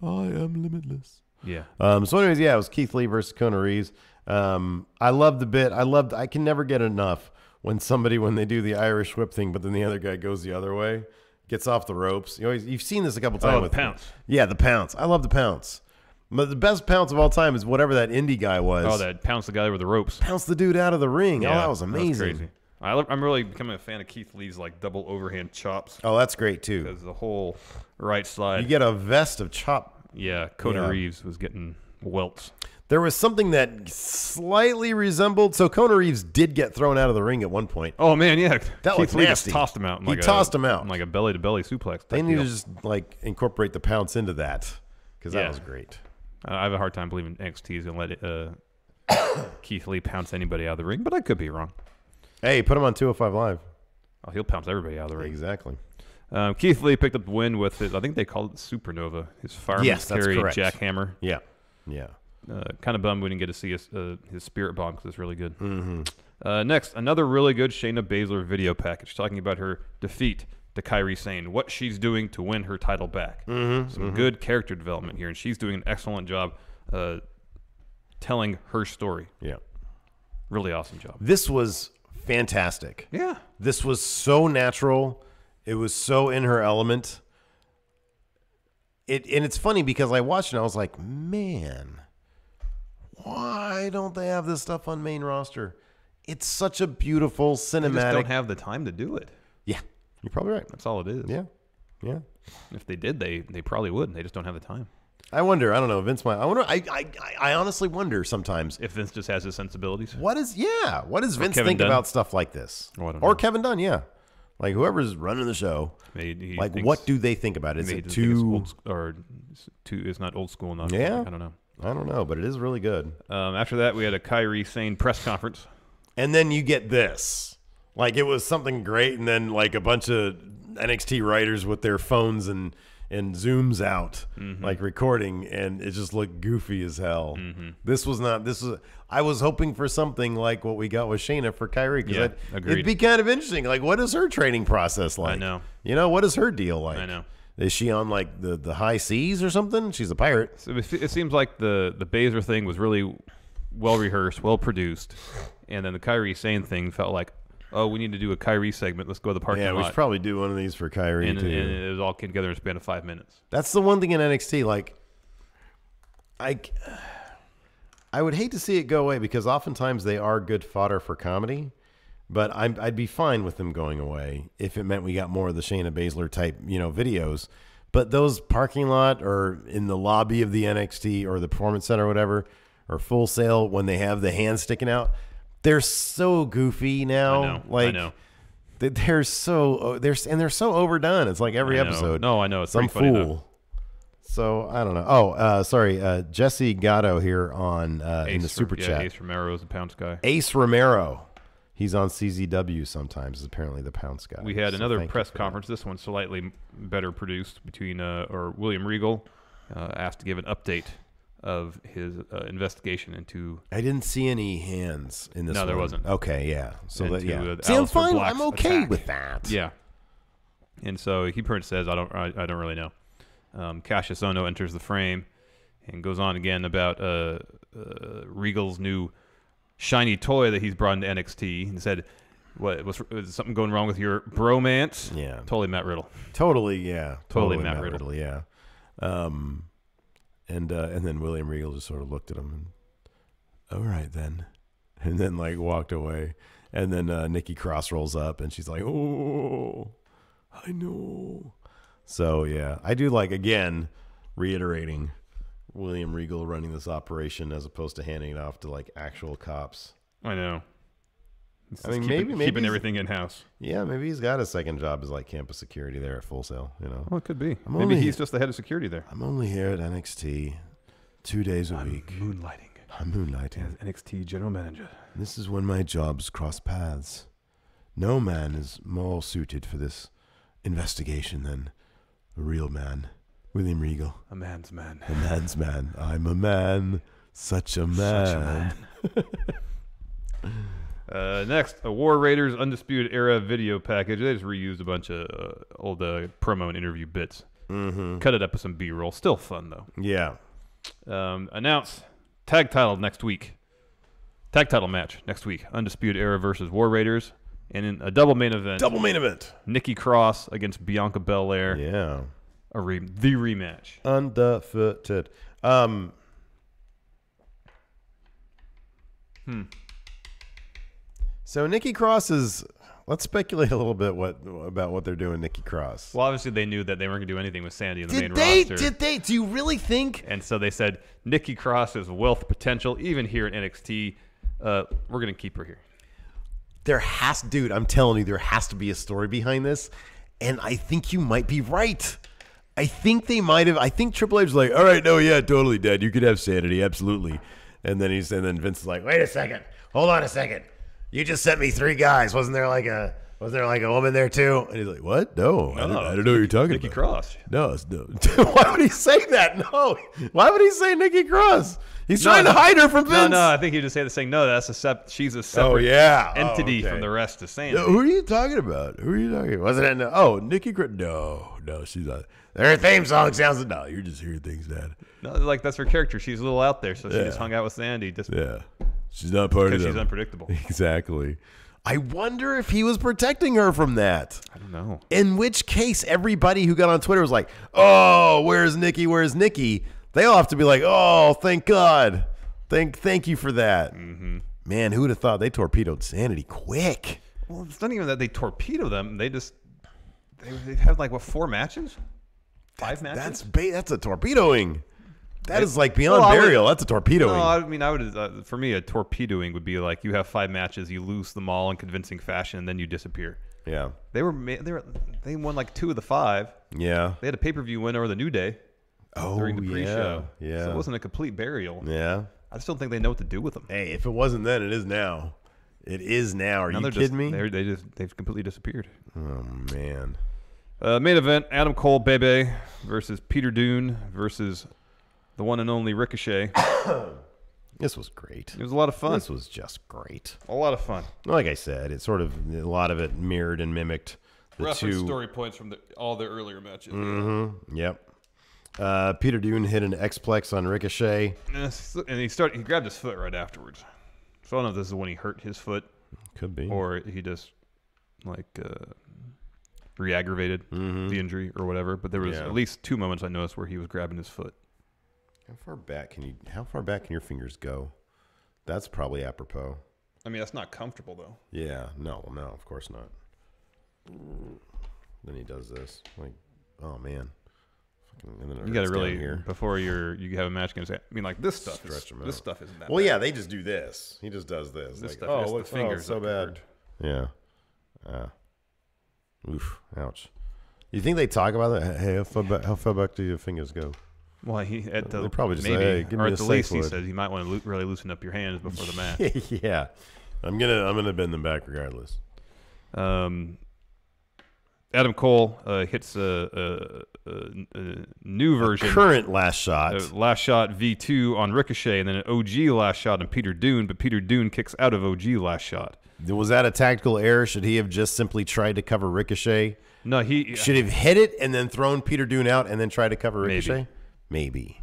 I am limitless. Yeah. So anyways, yeah, it was Keith Lee versus Kona Reeves. I loved the bit. I can never get enough when they do the Irish whip thing, but then the other guy goes the other way, gets off the ropes. You've seen this a couple times. The pounce. Yeah, the pounce. I love the pounce. But the best pounce of all time is whatever that indie guy was. Oh, that pounce the guy with the ropes. Pounce the dude out of the ring. Yeah, oh, that was amazing. That's crazy. I'm really becoming a fan of Keith Lee's like double overhand chops. Oh, that's great too. Because the whole right side. You get a vest of chop. Yeah, Kona Reeves was getting welts. There was something that slightly resembled. So Kona Reeves did get thrown out of the ring at one point. Oh man, yeah. That Keith was Lee nasty. Just tossed him out. He tossed him out like a belly to belly suplex. They need to just like incorporate the pounce into that because that was great. I have a hard time believing NXT is going to let Keith Lee pounce anybody out of the ring, but I could be wrong. Hey, put him on 205 Live. Oh, he'll pounce everybody out of the ring. Exactly. Keith Lee picked up the win with his, I think they called it Supernova, his fireman's carry jackhammer. Yeah. Yeah. Kind of bummed we didn't get to see his spirit bomb because it's really good. Mm-hmm. Next, another really good Shayna Baszler video package talking about her defeat to Kairi Sane, what she's doing to win her title back. Some good character development here, and she's doing an excellent job telling her story. Yeah. Really awesome job. This was fantastic. Yeah. This was so natural. It was so in her element. And it's funny because I watched it and I was like, man, why don't they have this stuff on main roster? It's such a beautiful cinematic. They just don't have the time to do it. Yeah, you're probably right. That's all it is. Yeah, yeah. If they did, they probably would. They just don't have the time. I wonder. I don't know. Vince might. I honestly wonder sometimes if Vince just has his sensibilities. What does Vince think about stuff like this? Oh, I don't or know. Kevin Dunn? Yeah, like whoever's running the show. Like, what do they think about it? Is it too it's not old school enough? Yeah, I don't know. I don't know, but it is really good. After that, we had a Kairi Sane press conference. And then you get this. Like, it was something great, and then, like, a bunch of NXT writers with their phones and Zooms out, like, recording, and it just looked goofy as hell. I was hoping for something like what we got with Shayna for Kairi, because it'd be kind of interesting. Like, what is her training process like? I know. You know, what is her deal like? I know. Is she on, like, the high seas or something? She's a pirate. So it seems like the Baszler thing was really well-rehearsed, well-produced, and then the Kairi Sane thing felt like, oh, we need to do a Kairi segment. Let's go to the parking lot. Yeah, we should probably do one of these for Kairi, too. And it was all together in a span of 5 minutes. That's the one thing in NXT, like, I would hate to see it go away because oftentimes they are good fodder for comedy, but I'd be fine with them going away if it meant we got more of the Shayna Baszler type, videos. But those parking lot or in the lobby of the NXT or the Performance Center or whatever, or Full Sail when they have the hands sticking out, they're so goofy now. I know. They're so overdone. It's like every episode. No, I know. It's some pretty funny, fool. So I don't know. Oh, sorry. Jesse Gatto here on in the super chat. Ace Romero is the Pounce guy. Ace Romero. He's on CZW sometimes. Is apparently the Pounce guy. We had another press conference. This one slightly better produced between William Regal asked to give an update of his investigation into. I didn't see any hands in this. No, there wasn't. Okay, yeah. So that See, I'm fine. Black's I'm okay attack. with that. Yeah. And so he pretty much says, I don't really know. Cassius Ohno enters the frame and goes on again about Regal's new shiny toy that he's brought into NXT and said, "What was something going wrong with your bromance?" Yeah, totally Matt Riddle. Totally, yeah, totally Matt Riddle. Yeah. And then William Regal just sort of looked at him and, all right then, and then like walked away. And then Nikki Cross rolls up and she's like, "Oh, I know." So yeah, I do like, again, reiterating William Regal running this operation as opposed to handing it off to like actual cops. I know. I mean, maybe keeping everything in house. Yeah, maybe he's got a second job as like campus security there at Full Sail. Well, it could be. Maybe he's just the head of security there. I'm only here at NXT 2 days a week. Moonlighting. I'm moonlighting. As NXT general manager. This is when my jobs cross paths. No man is more suited for this investigation than a real man, William Regal. A man's man. A man's man. I'm a man. Such a man. Next, a War Raiders Undisputed Era video package. They just reused a bunch of old promo and interview bits. Cut it up with some B-roll. Still fun, though. Yeah. Announce tag title next week. Tag title match next week. Undisputed Era versus War Raiders. And in a double main event. Double main event. Nikki Cross against Bianca Belair. Yeah. The rematch. Undefeated. So Nikki Cross is. Let's speculate a little bit about what they're doing, Nikki Cross. Well, obviously they knew that they weren't going to do anything with Sandy in the main roster. Did they? Do you really think? And so they said Nikki Cross has wealth potential, even here in NXT. We're going to keep her here. Dude, I'm telling you, there has to be a story behind this, and I think you might be right. I think they might have. I think Triple H was like, all right, no, yeah, totally, Dad. You could have Sanity, absolutely. And then Vince is like, wait a second. Hold on a second. You just sent me 3 guys. Wasn't there like a woman there too? And he's like, what? No, I don't know what you're talking about. Nikki Cross. No. Why would he say that? No. Why would he say Nikki Cross? He's trying to hide her from Vince. No, I think he just say the saying. No, she's a separate entity from the rest of Sandy. Who are you talking about? Wasn't it? Nikki Cross. No, she's not. Her theme song sounds. No, you're just hearing things, Dad. No, like that's her character. She's a little out there, so she just hung out with Sandy. She's not part of it. Because she's unpredictable. Exactly. I wonder if he was protecting her from that. I don't know. In which case, everybody who got on Twitter was like, oh, where's Nikki? Where's Nikki? They all have to be like, oh, thank God. Thank you for that. Mm-hmm. Man, who would have thought they torpedoed Sanity quick? Well, it's not even that they torpedo them. They've had like, 4 matches? 5 matches? That's a torpedoing. That is like beyond burial. That's a torpedoing. No, I mean, I would. For me, a torpedoing would be like you have 5 matches, you lose them all in convincing fashion, and then you disappear. Yeah. They won like 2 of the 5. Yeah. They had a pay-per-view win over the New Day. During the pre-show. Yeah. So it wasn't a complete burial. Yeah. I still think they know what to do with them. Hey, if it wasn't then, it is now. It is now. Are you kidding me? They've completely disappeared. Oh man. Main event: Adam Cole, Bebe versus Peter Dune versus the one and only Ricochet. This was great. It was a lot of fun. This was just great. A lot of fun. Like I said, it sort of a lot of it mirrored and mimicked the reference two story points from all their earlier matches. Mm-hmm. Yep. Peter Dune hit an X-Plex on Ricochet. And he grabbed his foot right afterwards. So I don't know if this is when he hurt his foot. Could be. Or he just, re-aggravated the injury or whatever. But there was at least 2 moments I noticed where he was grabbing his foot. How far back can your fingers go? That's probably apropos. I mean, that's not comfortable, though. Yeah. No, of course not. Then he does this. Like, oh, man. You got to really before you have a match against. I mean, like this stuff. This stuff isn't that. Well, bad. yeah, they just do this. He just does this. This like, stuff. Look, the fingers so bad. Yeah. Oof. Ouch. You think they talk about that? Hey, how far back do your fingers go? Well, they probably just maybe, say, hey, give or me at a the least safe he says you might want to really loosen up your hands before the match. Yeah, I'm gonna bend them back regardless. Adam Cole hits a new version. Current last shot. Last shot V2 on Ricochet, and then an OG last shot on Peter Dune, but Peter Dune kicks out of OG last shot. Was that a tactical error? Should he have just simply tried to cover Ricochet? No, he should have hit it and then thrown Peter Dune out and then tried to cover Ricochet? Maybe.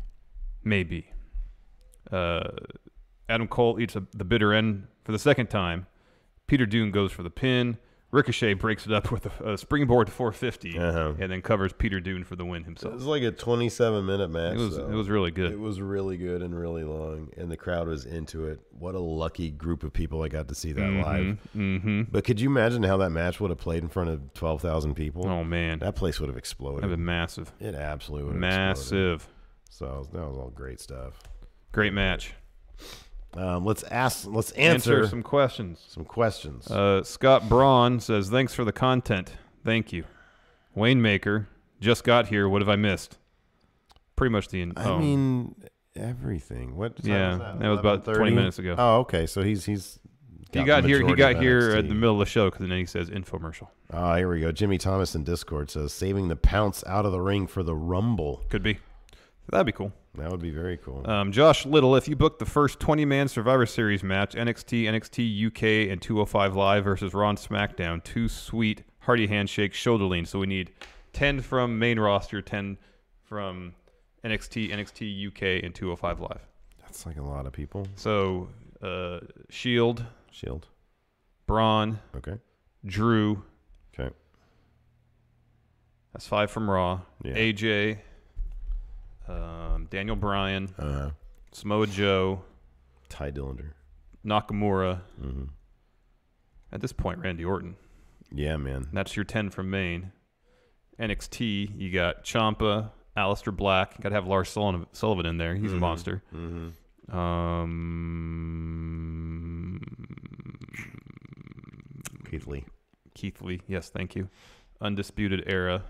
Adam Cole eats the bitter end for the second time. Peter Dune goes for the pin. Ricochet breaks it up with a springboard 450 and then covers Peter Dune for the win himself. It was like a 27-minute match. It was really good. It was really good and really long, and the crowd was into it. What a lucky group of people I got to see that live. Mm-hmm. But could you imagine how that match would have played in front of 12,000 people? Oh, man. That place would have exploded. That would have been massive. It absolutely would have exploded. Massive. So that was all great stuff. Great match. Let's answer some questions. Scott Braun says, thanks for the content. Thank you. Wayne Maker, just got here. What have I missed? Pretty much I mean, everything. What time was that? That was about 20 minutes ago. Oh, okay. So he got here at the middle of the show because then he says infomercial. Oh, here we go. Jimmy Thomas in Discord says, saving the pounce out of the ring for the Rumble. Could be. That'd be cool. That would be very cool. Josh Little, if you booked the first 20-man Survivor Series match, NXT UK, and 205 Live versus Raw and SmackDown, 2 sweet, hearty handshakes, shoulder lean. So we need 10 from main roster, 10 from NXT UK, and 205 Live. That's like a lot of people. So Shield, Braun, okay, Drew. Okay. That's 5 from Raw. Yeah. AJ. Daniel Bryan. Samoa Joe. Ty Dillinger. Nakamura. At this point, Randy Orton. Yeah, man. That's your 10 from Maine. NXT, you got Ciampa, Aleister Black. Got to have Lars Sullivan in there. He's a monster. Keith Lee. Keith Lee. Yes, thank you. Undisputed Era.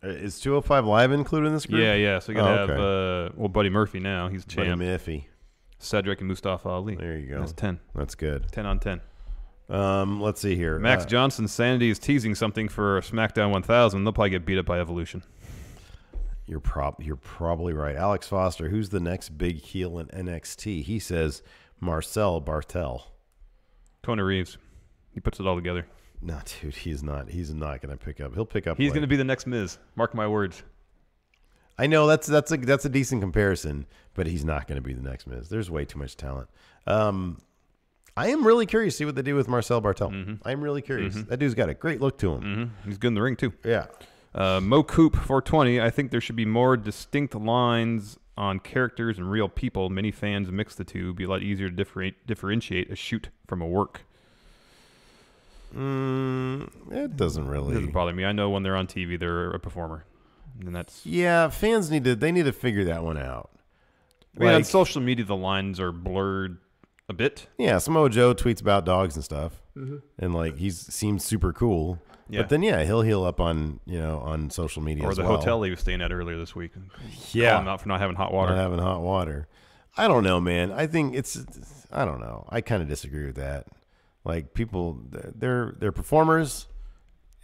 Is 205 Live included in this group? Yeah. So you got to have Buddy Murphy now. He's champ. Buddy Murphy. Cedric and Mustafa Ali. There you go. That's 10. That's good. 10 on 10. Let's see here. Max Johnson's Sanity is teasing something for SmackDown 1000. They'll probably get beat up by Evolution. You're probably right. Alex Foster, who's the next big heel in NXT? He says Marcel Bartel. Kona Reeves. He puts it all together. No, dude, he's not. He's not going to pick up. He'll pick up. He's going to be the next Miz. Mark my words. I know that's a decent comparison, but he's not going to be the next Miz. There's way too much talent. I am really curious to see what they do with Marcel Bartel. I'm really curious. That dude's got a great look to him. He's good in the ring, too. Yeah. Mo Coop 420. I think there should be more distinct lines on characters and real people. Many fans mix the two. It'd be a lot easier to differentiate a shoot from a work. It doesn't really. It doesn't bother me. I know when they're on TV, they're a performer. And that's fans need to figure that one out. I mean, on social media, the lines are blurred a bit. Yeah, Samoa Joe tweets about dogs and stuff, and he seems super cool. Yeah. But then he'll heal up on on social media or as the well. hotel he was staying at earlier this week. Yeah, call him out for not having hot water. Not having hot water. I don't know, man. I think I don't know. I kind of disagree with that. Like people, they're performers,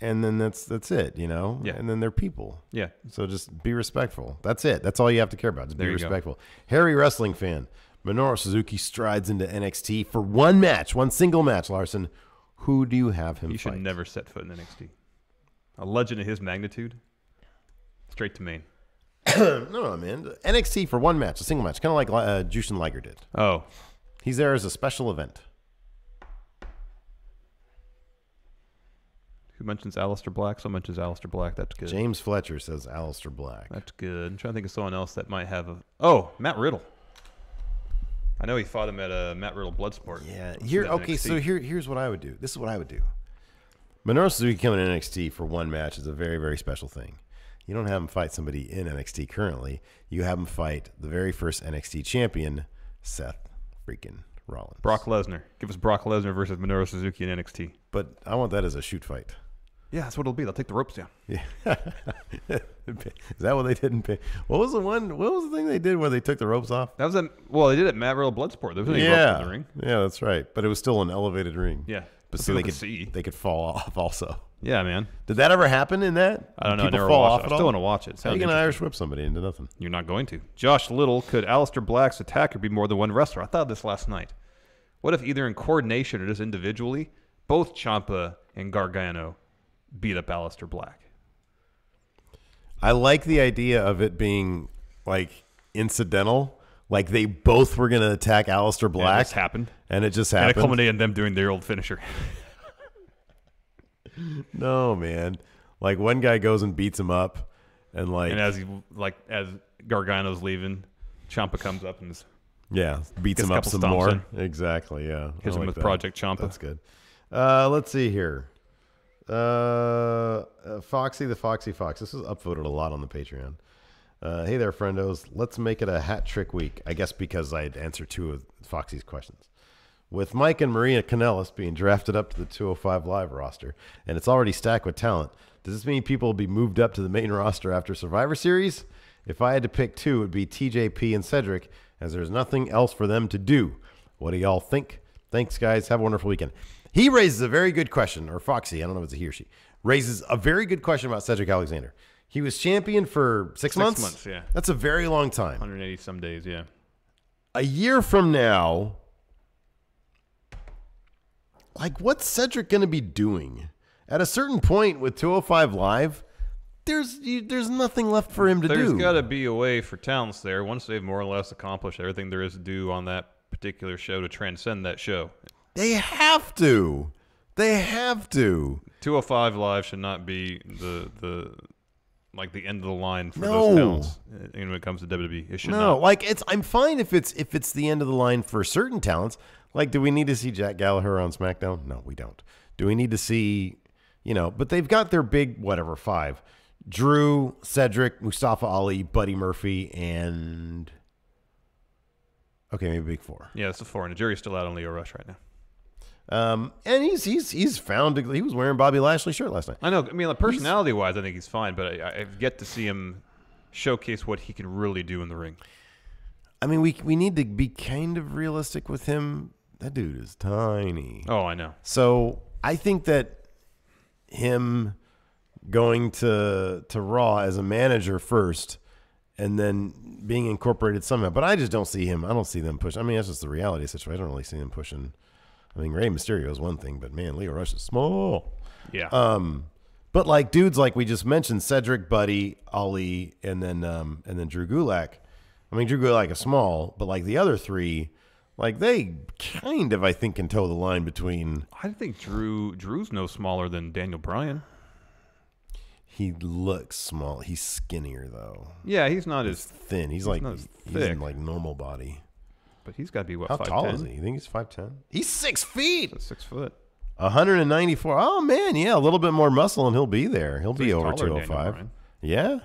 and then that's it, Yeah. And then they're people. Yeah. So just be respectful. That's it. That's all you have to care about. Just be respectful. Harry wrestling fan. Minoru Suzuki strides into NXT for one single match, Larson. Who do you have him He fight? should never set foot in NXT. A legend of his magnitude, straight to Maine. No, man. NXT for one match, a single match, kind of like Jushin Liger did. Oh. He's there as a special event. Who mentions Aleister Black? Someone mentions Aleister Black. That's good. James Fletcher says Aleister Black. That's good. I'm trying to think of someone else that might have Matt Riddle. I know he fought him at Matt Riddle Bloodsport. Yeah. Here's what I would do. This is what I would do. Minoru Suzuki coming to NXT for one match is a very, very special thing. You don't have him fight somebody in NXT currently. You have him fight the very first NXT champion, Seth freaking Rollins. Brock Lesnar. Give us Brock Lesnar versus Minoru Suzuki in NXT. But I want that as a shoot fight. Yeah, that's what it'll be. They'll take the ropes down. Yeah. Is that what they didn't pay? What was the thing they did where they took the ropes off? That was they did it at Matt Riddle Bloodsport. There was any ropes in the ring. Yeah, that's right. But it was still an elevated ring. Yeah. But so they could fall off also. Yeah, man. Did that ever happen in that? I don't know. People I never fall watched off it. I still want to watch it. How are you going to Irish whip somebody into nothing? You're not going to. Josh Little, could Aleister Black's attacker be more than one wrestler? I thought this last night. What if either in coordination or just individually, both Ciampa and Gargano beat up Aleister Black? I like the idea of it being incidental. Like they both were going to attack Aleister Black. And it just happened. And it just happened. And it culminated in them doing their old finisher. No, man. Like one guy goes and beats him up, and as Gargano's leaving, Ciampa comes up and beats him up some more. In. Exactly. Yeah. Hits him with that. Project Ciampa. That's good. Let's see here. Foxy the Foxy Fox. This is upvoted a lot on the Patreon. Hey there, friendos. Let's make it a hat trick week. I guess because I had answered two of Foxy's questions. With Mike and Maria Kanellis being drafted up to the 205 Live roster, and it's already stacked with talent, does this mean people will be moved up to the main roster after Survivor Series? If I had to pick two, it would be TJP and Cedric, as there's nothing else for them to do. What do y'all think? Thanks, guys. Have a wonderful weekend. He raises a very good question, or Foxy, I don't know if it's a he or she, raises a very good question about Cedric Alexander. He was champion for 6 months? 6 months, yeah. That's a very long time. 180 some days, yeah. A year from now, what's Cedric going to be doing? At a certain point with 205 Live, there's nothing left for him to do. There's got to be a way for talents there, once they've more or less accomplished everything there is to do on that particular show, to transcend that show. They have to. They have to. 205 Live should not be the like the end of the line for No. those talents when it comes to WWE. It should No, not. like I'm fine if it's the end of the line for certain talents. Like, do we need to see Jack Gallagher on SmackDown? No, we don't. Do we need to see, but they've got their big, whatever, 5. Drew, Cedric, Mustafa Ali, Buddy Murphy, and okay, maybe big 4. Yeah, it's the 4, and the jury's still out on Leo Rush right now. And he's found, he was wearing Bobby Lashley's shirt last night. I know. I mean, like, personality-wise, I think he's fine, but I've yet to see him showcase what he can really do in the ring. I mean, we need to be kind of realistic with him. That dude is tiny. Oh, I know. So I think that him going to Raw as a manager first and then being incorporated somehow. But I just don't see him. I don't see them push. I mean, that's just the reality situation. I don't really see them pushing. I mean, Rey Mysterio is one thing, but man, Leo Rush is small. Yeah. But like dudes like we just mentioned, Cedric, Buddy, Ali, and then Drew Gulak. I mean, Drew Gulak is small, but like the other 3, like they kind of, I think, can toe the line between. I think Drew's no smaller than Daniel Bryan. He looks small. He's skinnier though. Yeah, he's not as thin. He's like he's in like normal body. But he's got to be what? How 5'10"? tall is he? You think he's 5'10"? He's 6 feet. That's 6 foot. 194. Oh man, yeah, a little bit more muscle and he'll be there. He'll be he's over taller than 205. Daniel Yeah.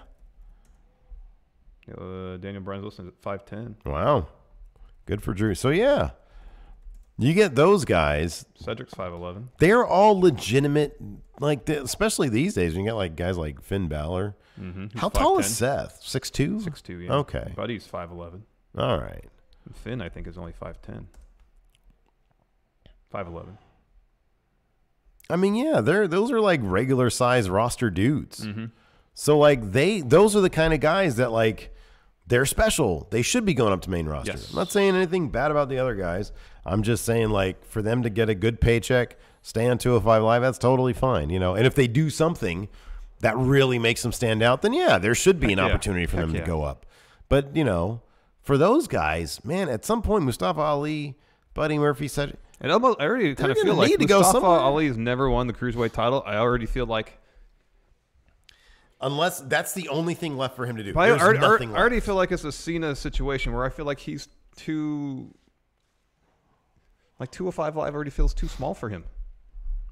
Daniel Bryan's listed at 5'10". Wow. Good for Drew. So yeah, you get those guys. Cedric's 5'11". They're all legitimate, like especially these days. When you get like guys like Finn Balor. Mm-hmm. How tall is Seth? 6'2"? 6'2", yeah. Okay. Buddy's 5'11". All right. And Finn, I think, is only 5'10". 5'11". I mean, yeah, those are like regular size roster dudes. Mm-hmm. So like those are the kind of guys that like they're special. They should be going up to main roster. Yes. I'm not saying anything bad about the other guys. I'm just saying like for them to get a good paycheck, stay on 205 Live, that's totally fine, And if they do something that really makes them stand out, then yeah, there should be an opportunity for them to go up. But for those guys, man, at some point, Mustafa Ali, Buddy Murphy said. And almost, I already kind of feel like Mustafa Ali has never won the Cruiserweight title. I already feel like. Unless that's the only thing left for him to do. I There's nothing left. already feel like it's a Cena situation where I feel like he's too. Like 205 Live already feels too small for him.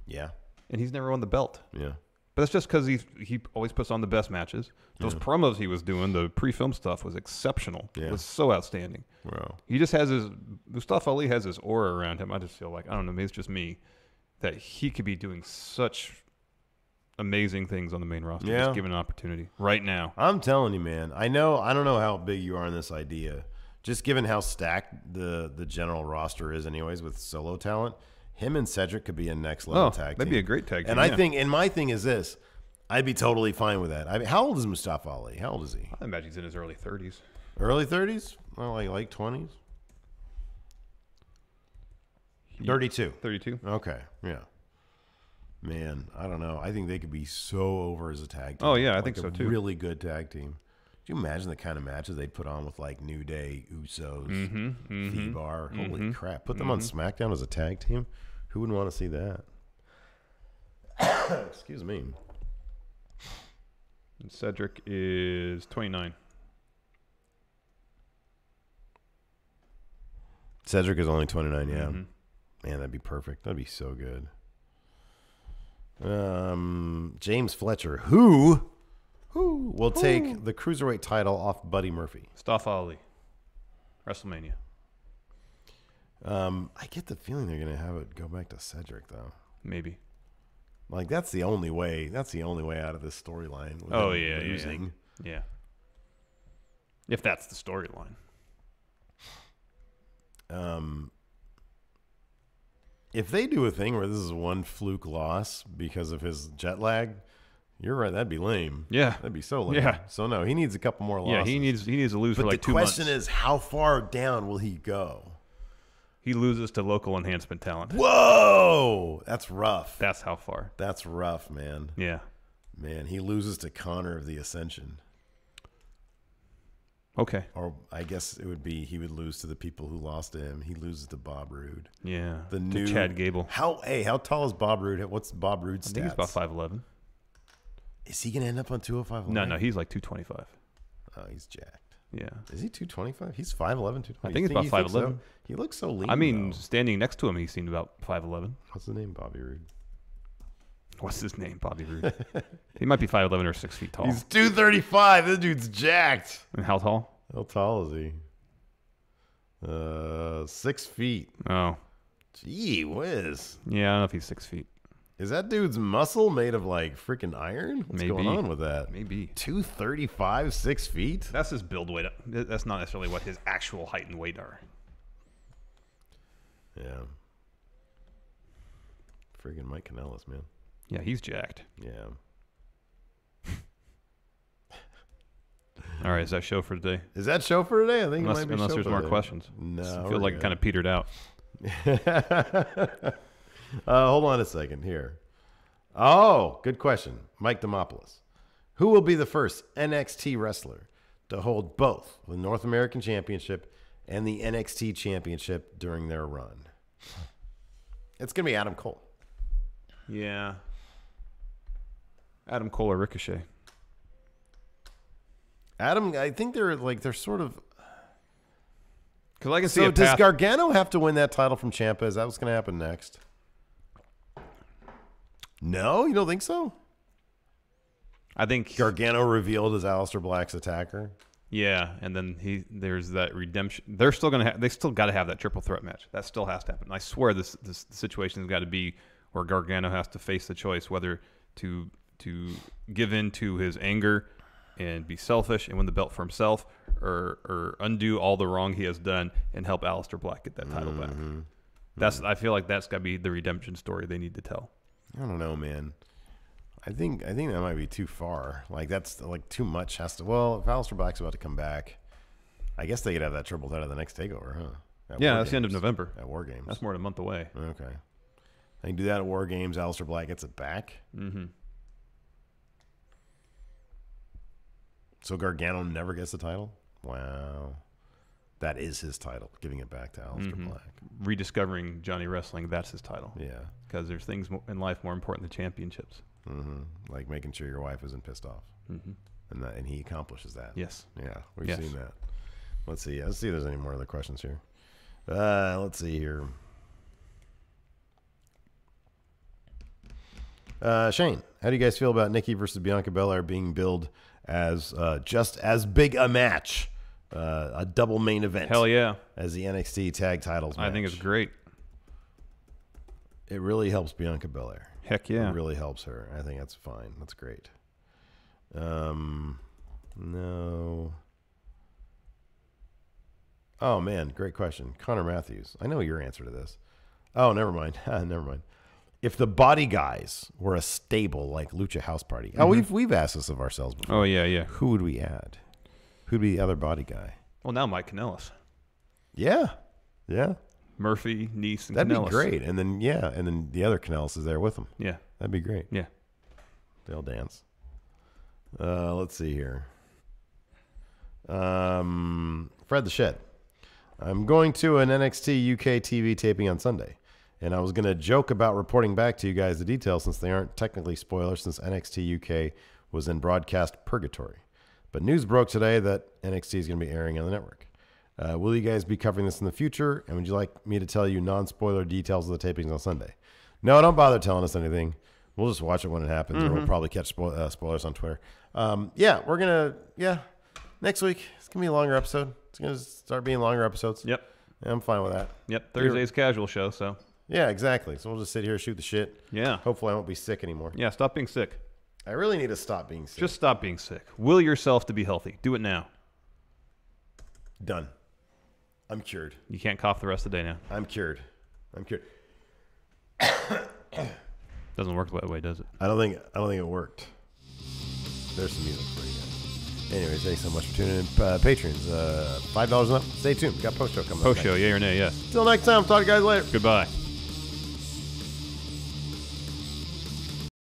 Yeah. And he's never won the belt. Yeah. But that's just because he always puts on the best matches. Those promos he was doing, the pre-film stuff, was exceptional. Yeah. It was so outstanding. Wow. He just has Mustafa Ali has his aura around him. I just feel like, I don't know, maybe it's just me, that he could be doing such amazing things on the main roster. Yeah. Just given an opportunity right now. I'm telling you, man. I don't know how big you are in this idea. Just given how stacked the general roster is anyways with solo talent, him and Cedric could be a next level tag team. That'd be a great tag team. And I think, and my thing is this, I'd be totally fine with that. I mean, how old is Mustafa Ali? How old is he? I imagine he's in his early 30s. Early 30s? Well, like 20s? 32. 32. Okay, yeah. Man, I don't know. I think they could be so over as a tag team. Oh, yeah, I think so, a too. Really good tag team. Could you imagine the kind of matches they'd put on with like New Day, Usos, V-Bar? Holy crap. Put them on SmackDown as a tag team? Who wouldn't want to see that? Excuse me. And Cedric is 29. Cedric is only 29, yeah. Man, that'd be perfect. That'd be so good. James Fletcher, who will take the Cruiserweight title off Buddy Murphy? Mustafa Ali. WrestleMania. I get the feeling they're going to have it go back to Cedric, though. Maybe. Like, that's the only way. That's the only way out of this storyline. Oh, yeah, yeah. If that's the storyline. If they do a thing where this is one fluke loss because of his jet lag, you're right. That'd be lame. Yeah, that'd be so lame. Yeah. So no, he needs a couple more losses. Yeah, he needs to lose for like 2 months. But the question is, how far down will he go? He loses to local enhancement talent. Whoa, that's rough. That's how far. That's rough, man. Yeah, man, he loses to Connor of the Ascension. Okay. Or I guess it would be he would lose to the people who lost to him. He loses to Bob Roode. Yeah. The to new Chad Gable. How tall is Bob Roode? What's Bob Roode's stats? I think he's about 5'11". Is he gonna end up on 205? No, he's like 225. Oh, he's jacked. Yeah. Is he 225? He's 5'11", 225. I think he's about 5'11". So? He looks so lean. I mean, standing next to him, he seemed about 5'11". What's his name? Bobby Roode. What's his name? Bobby Roode. He might be 5'11" or 6 feet tall. He's 235. This dude's jacked. And how tall? How tall is he? 6 feet. Oh. Gee whiz. Yeah, I don't know if he's 6 feet. Is that dude's muscle made of like freaking iron? What's going on with that? Maybe. 235, 6 feet? That's his build weight. That's not necessarily what his actual height and weight are. Yeah. Freaking Mike Kanellis, man. Yeah, he's jacked. Yeah. All right, is that show for today? Is that show for today? I think unless, it might be unless show there's for more today. questions. No, I feel like it kind of petered out. Hold on a second here. Oh, good question. Mike Demopoulos. Who will be the first NXT wrestler to hold both the North American Championship and the NXT Championship during their run? It's going to be Adam Cole. Yeah. Adam Cole or Ricochet. Adam, I think they're sort of... Because I can see so a does path. Gargano have to win that title from Ciampa? Is that what's going to happen next? No, you don't think so? I think Gargano revealed as Aleister Black's attacker. Yeah, and then there's that redemption. They're still gonna they still got to have that triple threat match. That still has to happen. I swear this situation has got to be where Gargano has to face the choice whether to give in to his anger and be selfish and win the belt for himself, or undo all the wrong he has done and help Aleister Black get that title back. I feel like that's got to be the redemption story they need to tell. I don't know, man. I think that might be too far. Like that's like too much has to. Well, if Aleister Black's about to come back, I guess they could have that triple threat at the next takeover, huh? Yeah, that's the end of November. At War Games. That's more than a month away. Okay. They can do that at War Games. Aleister Black gets it back. Mm-hmm. So Gargano never gets the title? Wow. That is his title, giving it back to Aleister Black. Rediscovering Johnny Wrestling, that's his title. Yeah. Because there's things in life more important than championships. Like making sure your wife isn't pissed off. And he accomplishes that. Yes. Yeah, we've seen that. Let's see if there's any more other questions here. Let's see here. Shane, how do you guys feel about Nikki versus Bianca Belair being billed as just as big a match, a double main event? Hell yeah. As the NXT tag titles match? I think it's great. It really helps Bianca Belair. Heck yeah. It really helps her. I think that's fine. That's great. No. Oh, man. Great question. Connor Matthews. I know your answer to this. Oh, never mind. Never mind. If the Body Guys were a stable like Lucha House Party. Oh, we've asked this of ourselves before. Oh, yeah. Who would we add? Who'd be the other Body Guy? Well, now Mike Kanellis. Yeah. Yeah. Murphy, Nice, and That'd Kanellis. be great. And then the other Kanellis is there with them. Yeah. That'd be great. Yeah. They'll dance. Let's see here. Fred the Shed. I'm going to an NXT UK TV taping on Sunday, and I was going to joke about reporting back to you guys the details since they aren't technically spoilers since NXT UK was in broadcast purgatory. But news broke today that NXT is going to be airing on the network. Will you guys be covering this in the future? And would you like me to tell you non-spoiler details of the tapings on Sunday? No, don't bother telling us anything. We'll just watch it when it happens, or we'll probably catch spoilers on Twitter. Next week, it's going to be a longer episode. It's going to start being longer episodes. Yep. Yeah, I'm fine with that. Yep. Thursday's casual show, so. Yeah, exactly. So we'll just sit here, shoot the shit. Yeah. Hopefully I won't be sick anymore. Yeah, stop being sick. I really need to stop being sick. Just stop being sick. Will yourself to be healthy. Do it now. Done. I'm cured. You can't cough the rest of the day now. I'm cured. Doesn't work that way, does it? I don't think it worked. There's some music for you guys. Anyways, thanks so much for tuning in. Patrons, $5 and up. Stay tuned. We got post show coming up. Post show, yay or nay, yes. Till next time. Talk to you guys later. Goodbye.